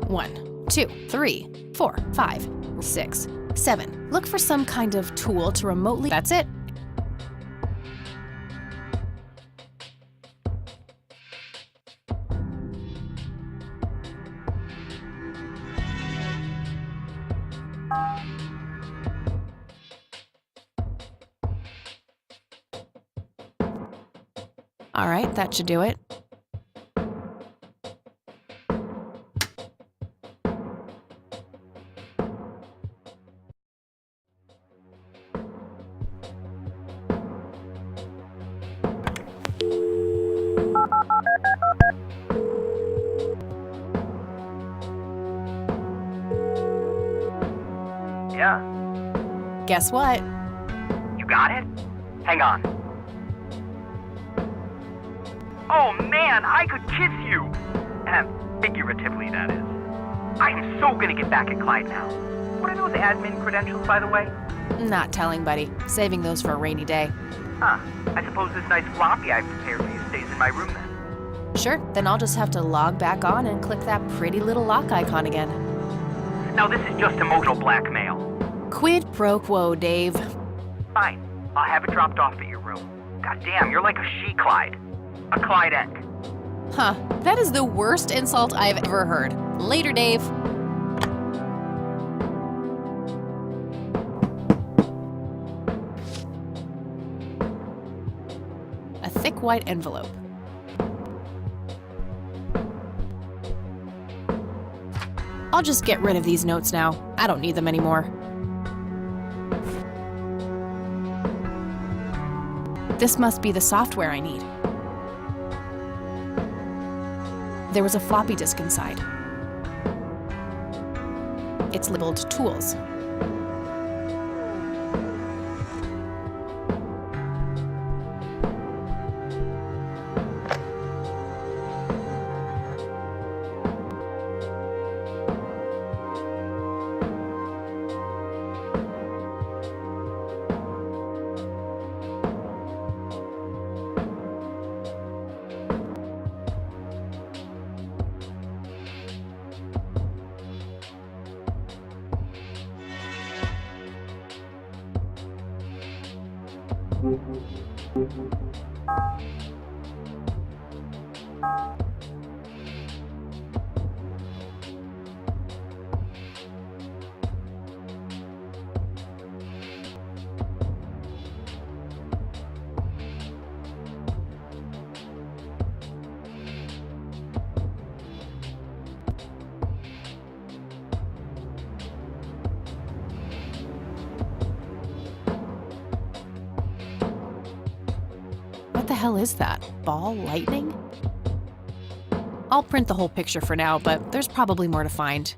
One, two, 3, 4, 5, 6, 7. Look for some kind of tool to remotely. That's it. All right, that should do it. Yeah? Guess what? You got it? Hang on. Oh man, I could kiss you! Figuratively, that is. I am so gonna get back at Clyde now. What are those admin credentials, by the way? Not telling, buddy. Saving those for a rainy day. Huh. I suppose this nice floppy I've prepared for you stays in my room then. Sure, then I'll just have to log back on and click that pretty little lock icon again. Now this is just emotional blackmail. Quid pro quo, Dave. Fine. I'll have it dropped off at your room. God damn, you're like a she-Clyde. A Clyde-esque. Huh, that is the worst insult I've ever heard. Later, Dave. A thick white envelope. I'll just get rid of these notes now. I don't need them anymore. This must be the software I need. There was a floppy disk inside. It's labeled Tools. What the hell is that? Ball lightning? I'll print the whole picture for now, but there's probably more to find.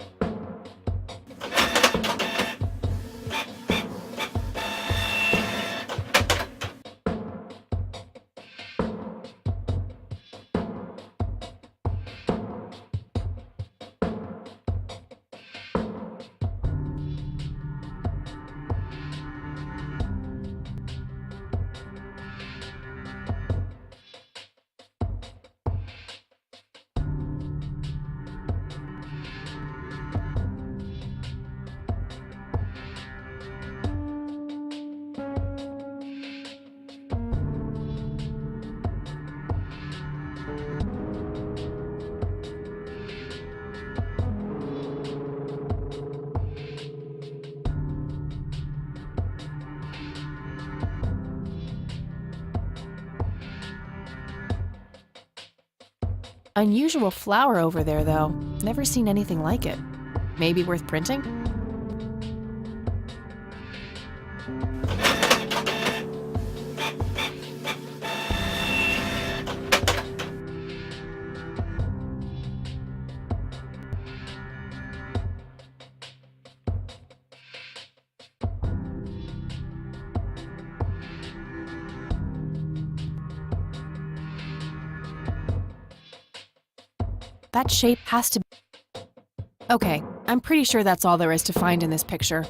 Unusual flower over there, though. Never seen anything like it. Maybe worth printing? That shape has to... Okay, I'm pretty sure that's all there is to find in this picture.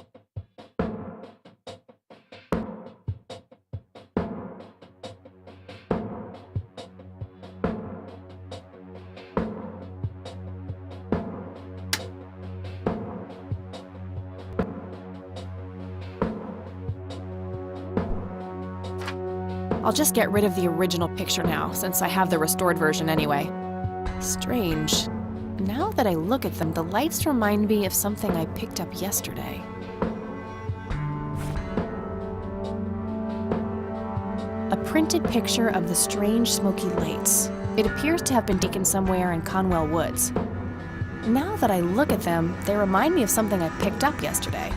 I'll just get rid of the original picture now, since I have the restored version anyway. Strange. Now that I look at them, the lights remind me of something I picked up yesterday. A printed picture of the strange smoky lights. It appears to have been taken somewhere in Conwell Woods. Now that I look at them, they remind me of something I picked up yesterday.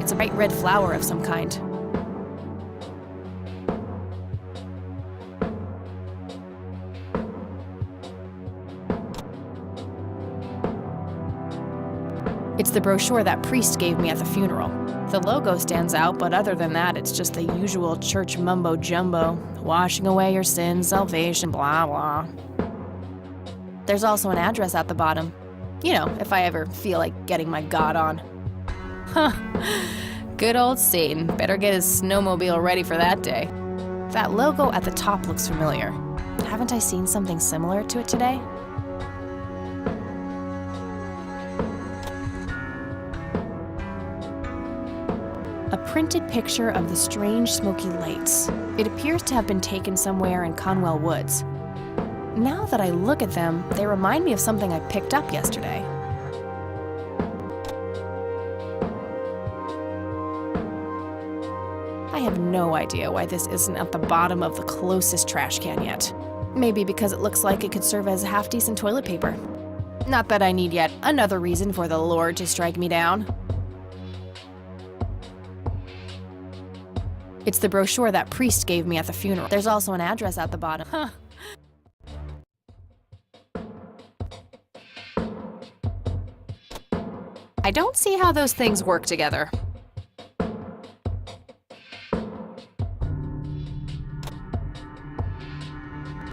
It's a bright red flower of some kind. It's the brochure that priest gave me at the funeral. The logo stands out, but other than that, it's just the usual church mumbo-jumbo. Washing away your sins, salvation, blah, blah. There's also an address at the bottom. You know, if I ever feel like getting my God on. Huh. Good old Satan. Better get his snowmobile ready for that day. That logo at the top looks familiar. Haven't I seen something similar to it today? A printed picture of the strange smoky lights. It appears to have been taken somewhere in Conwell Woods. Now that I look at them, they remind me of something I picked up yesterday. I have no idea why this isn't at the bottom of the closest trash can yet. Maybe because it looks like it could serve as half-decent toilet paper. Not that I need yet another reason for the Lord to strike me down. It's the brochure that priest gave me at the funeral. There's also an address at the bottom. Huh. I don't see how those things work together.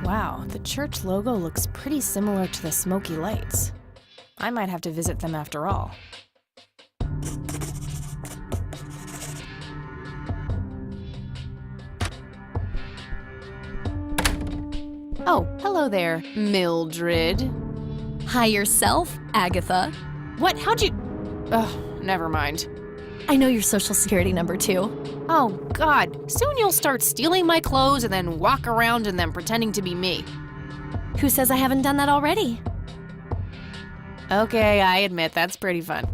Wow, the church logo looks pretty similar to the smoky lights. I might have to visit them after all. Oh, hello there, Mildred. Hi yourself, Agatha. What? How'd you... Ugh, never mind. I know your social security number too. Oh, God. Soon you'll start stealing my clothes and then walk around in them pretending to be me. Who says I haven't done that already? Okay, I admit that's pretty fun.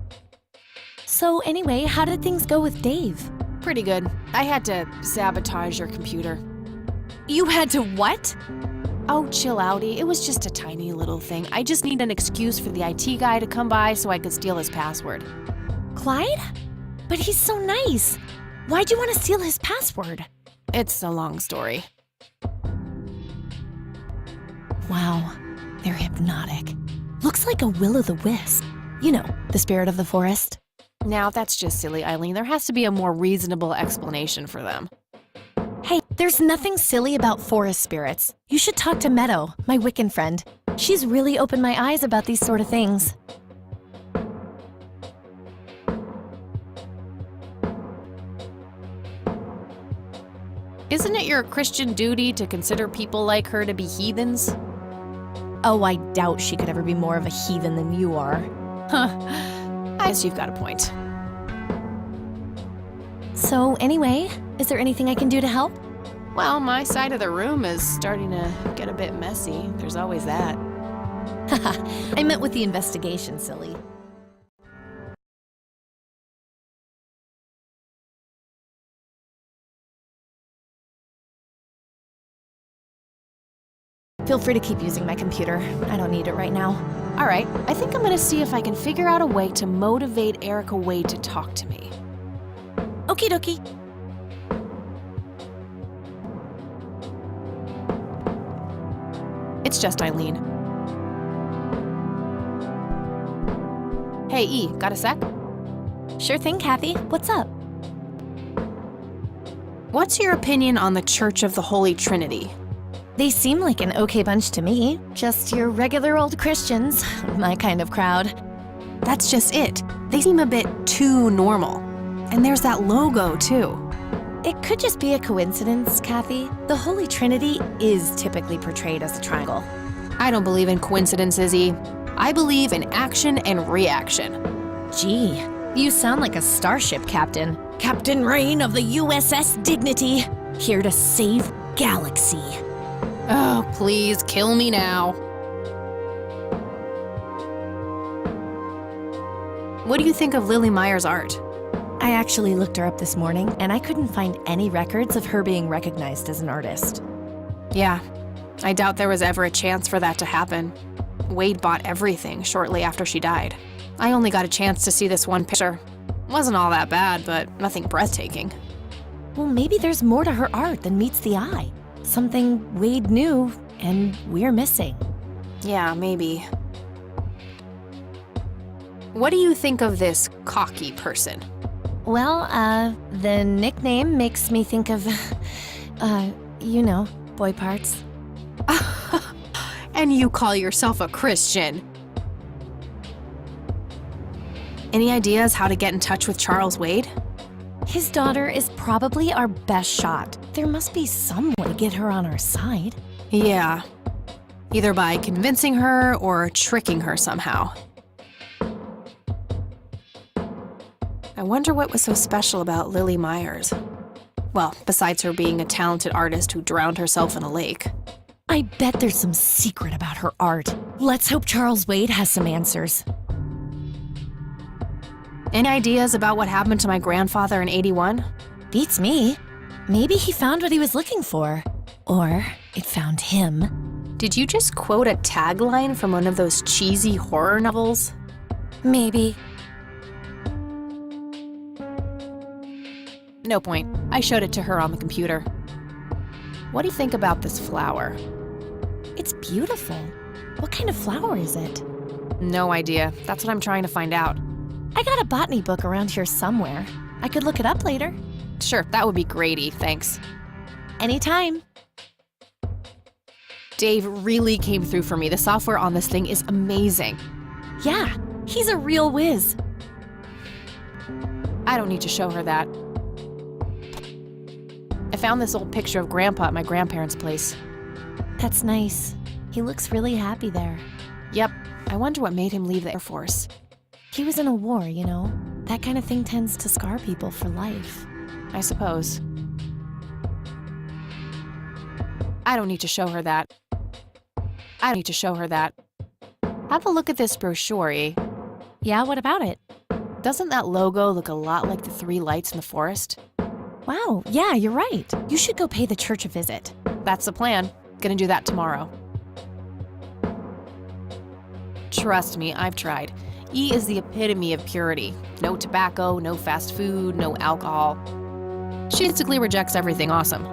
So anyway, how did things go with Dave? Pretty good. I had to sabotage your computer. You had to what? Oh, chill outie. It was just a tiny little thing. I just need an excuse for the IT guy to come by so I could steal his password. Clyde? But he's so nice. Why'd you want to steal his password? It's a long story. Wow, they're hypnotic. Looks like a will-o'-the-wisp. You know, the spirit of the forest. Now, that's just silly, Eileen. There has to be a more reasonable explanation for them. Hey, there's nothing silly about forest spirits. You should talk to Meadow, my Wiccan friend. She's really opened my eyes about these sort of things. Isn't it your Christian duty to consider people like her to be heathens? Oh, I doubt she could ever be more of a heathen than you are. Huh. I guess you've got a point. So anyway, is there anything I can do to help? Well, my side of the room is starting to get a bit messy. There's always that. Haha, I meant with the investigation, silly. Feel free to keep using my computer. I don't need it right now. All right, I think I'm gonna see if I can figure out a way to motivate Erica Wade to talk to me. Okie dokie. It's just Eileen. Hey, E, got a sec? Sure thing, Kathy. What's up? What's your opinion on the Church of the Holy Trinity? They seem like an okay bunch to me. Just your regular old Christians. My kind of crowd. That's just it. They seem a bit too normal. And there's that logo, too. It could just be a coincidence, Kathy. The Holy Trinity is typically portrayed as a triangle. I don't believe in coincidences, E. I believe in action and reaction. Gee, you sound like a starship captain. Captain Rain of the USS Dignity, here to save Galaxy. Oh, please, kill me now. What do you think of Lily Meyer's art? I actually looked her up this morning, and I couldn't find any records of her being recognized as an artist. Yeah, I doubt there was ever a chance for that to happen. Wade bought everything shortly after she died. I only got a chance to see this one picture. Wasn't all that bad, but nothing breathtaking. Well, maybe there's more to her art than meets the eye. Something Wade knew, and we're missing. Yeah, maybe. What do you think of this cocky person? Well, the nickname makes me think of, you know, boy parts. And you call yourself a Christian. Any ideas how to get in touch with Charles Wade? His daughter is probably our best shot. There must be some way to get her on our side. Yeah. Either by convincing her or tricking her somehow. I wonder what was so special about Lily Myers. Well, besides her being a talented artist who drowned herself in a lake. I bet there's some secret about her art. Let's hope Charles Wade has some answers. Any ideas about what happened to my grandfather in '81? Beats me. Maybe he found what he was looking for. Or it found him. Did you just quote a tagline from one of those cheesy horror novels? Maybe. No point. I showed it to her on the computer. What do you think about this flower? It's beautiful. What kind of flower is it? No idea. That's what I'm trying to find out. I got a botany book around here somewhere. I could look it up later. Sure, that would be great, thanks. Anytime. Dave really came through for me. The software on this thing is amazing. Yeah, he's a real whiz. I don't need to show her that. I found this old picture of Grandpa at my grandparents' place. That's nice. He looks really happy there. Yep. I wonder what made him leave the Air Force. He was in a war, you know? That kind of thing tends to scar people for life. I suppose. I don't need to show her that. I don't need to show her that. Have a look at this brochure, eh? Yeah, what about it? Doesn't that logo look a lot like the three lights in the forest? Wow, yeah, you're right. You should go pay the church a visit. That's the plan. Gonna do that tomorrow. Trust me, I've tried. E is the epitome of purity. No tobacco, no fast food, no alcohol. She basically rejects everything awesome.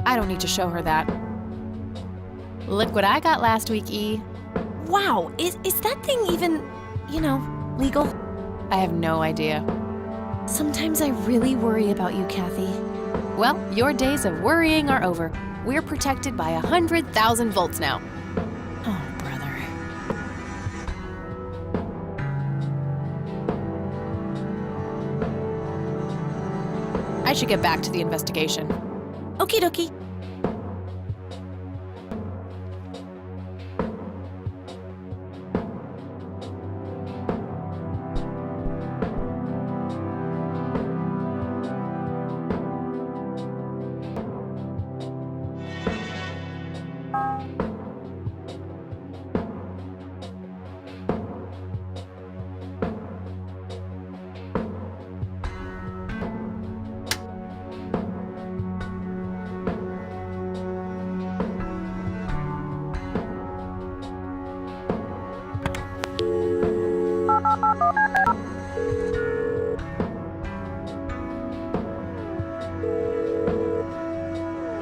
I don't need to show her that. Look what I got last week, E. Wow, is that thing even, you know, legal? I have no idea. Sometimes I really worry about you, Kathy. Well, your days of worrying are over. We're protected by 100,000 volts now. Oh, brother. I should get back to the investigation. Okie dokie.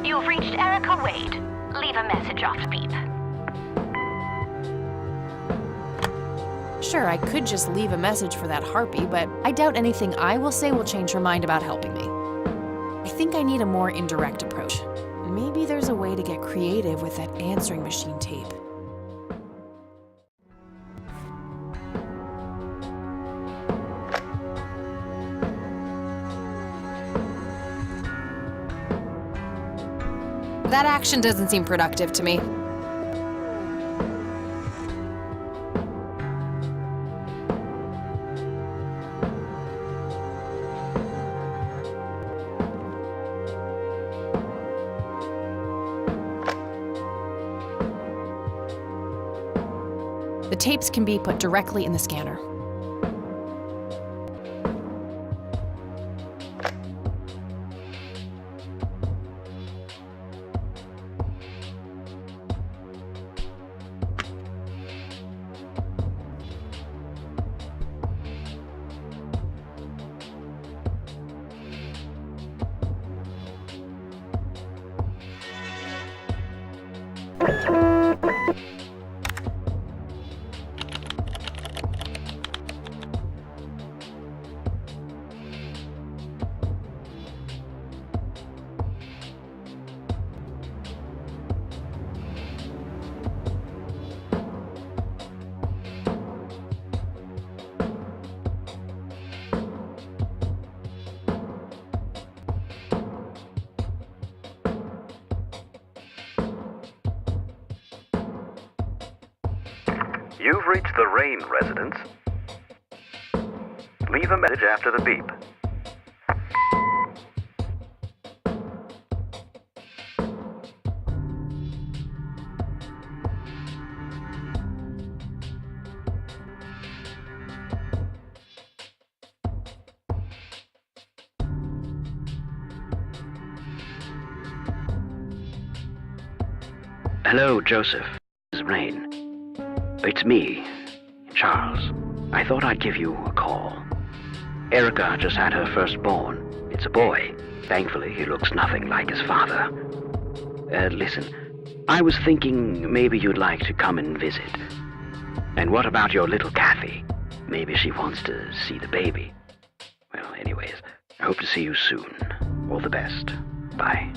You've reached Erica Wade. Leave a message after beep. Sure, I could just leave a message for that harpy, but I doubt anything I will say will change her mind about helping me. I think I need a more indirect approach. Maybe there's a way to get creative with that answering machine tape. That action doesn't seem productive to me. The tapes can be put directly in the scanner. You've reached the Rain residence. Leave a message after the beep. Hello, Joseph. This is Rain. It's me, Charles. I thought I'd give you a call. Erica just had her firstborn. It's a boy. Thankfully, he looks nothing like his father. Listen, I was thinking maybe you'd like to come and visit. And what about your little Kathy? Maybe she wants to see the baby. Well, anyways, I hope to see you soon. All the best. Bye.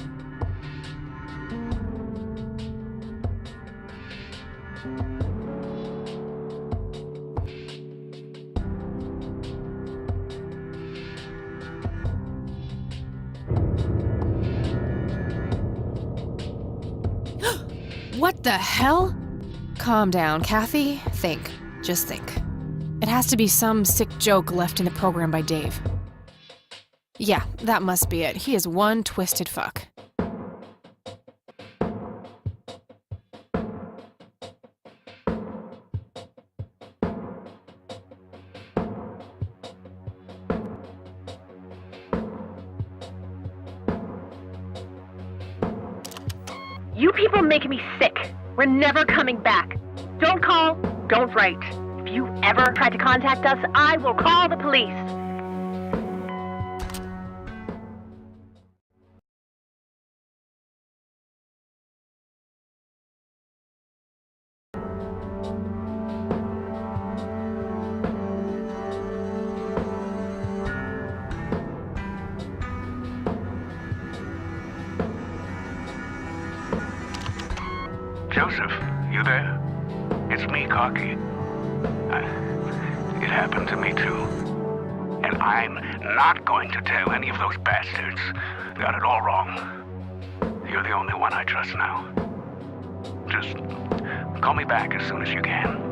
What the hell? Calm down, Kathy. Think. Just think. It has to be some sick joke left in the program by Dave. Yeah, that must be it. He is one twisted fuck. You people make me sick. We're never coming back. Don't call, don't write. If you ever try to contact us, I will call the police. Joseph, you there? It's me, Cocky. It happened to me too. And I'm not going to tell any of those bastards. Got it all wrong. You're the only one I trust now. Just call me back as soon as you can.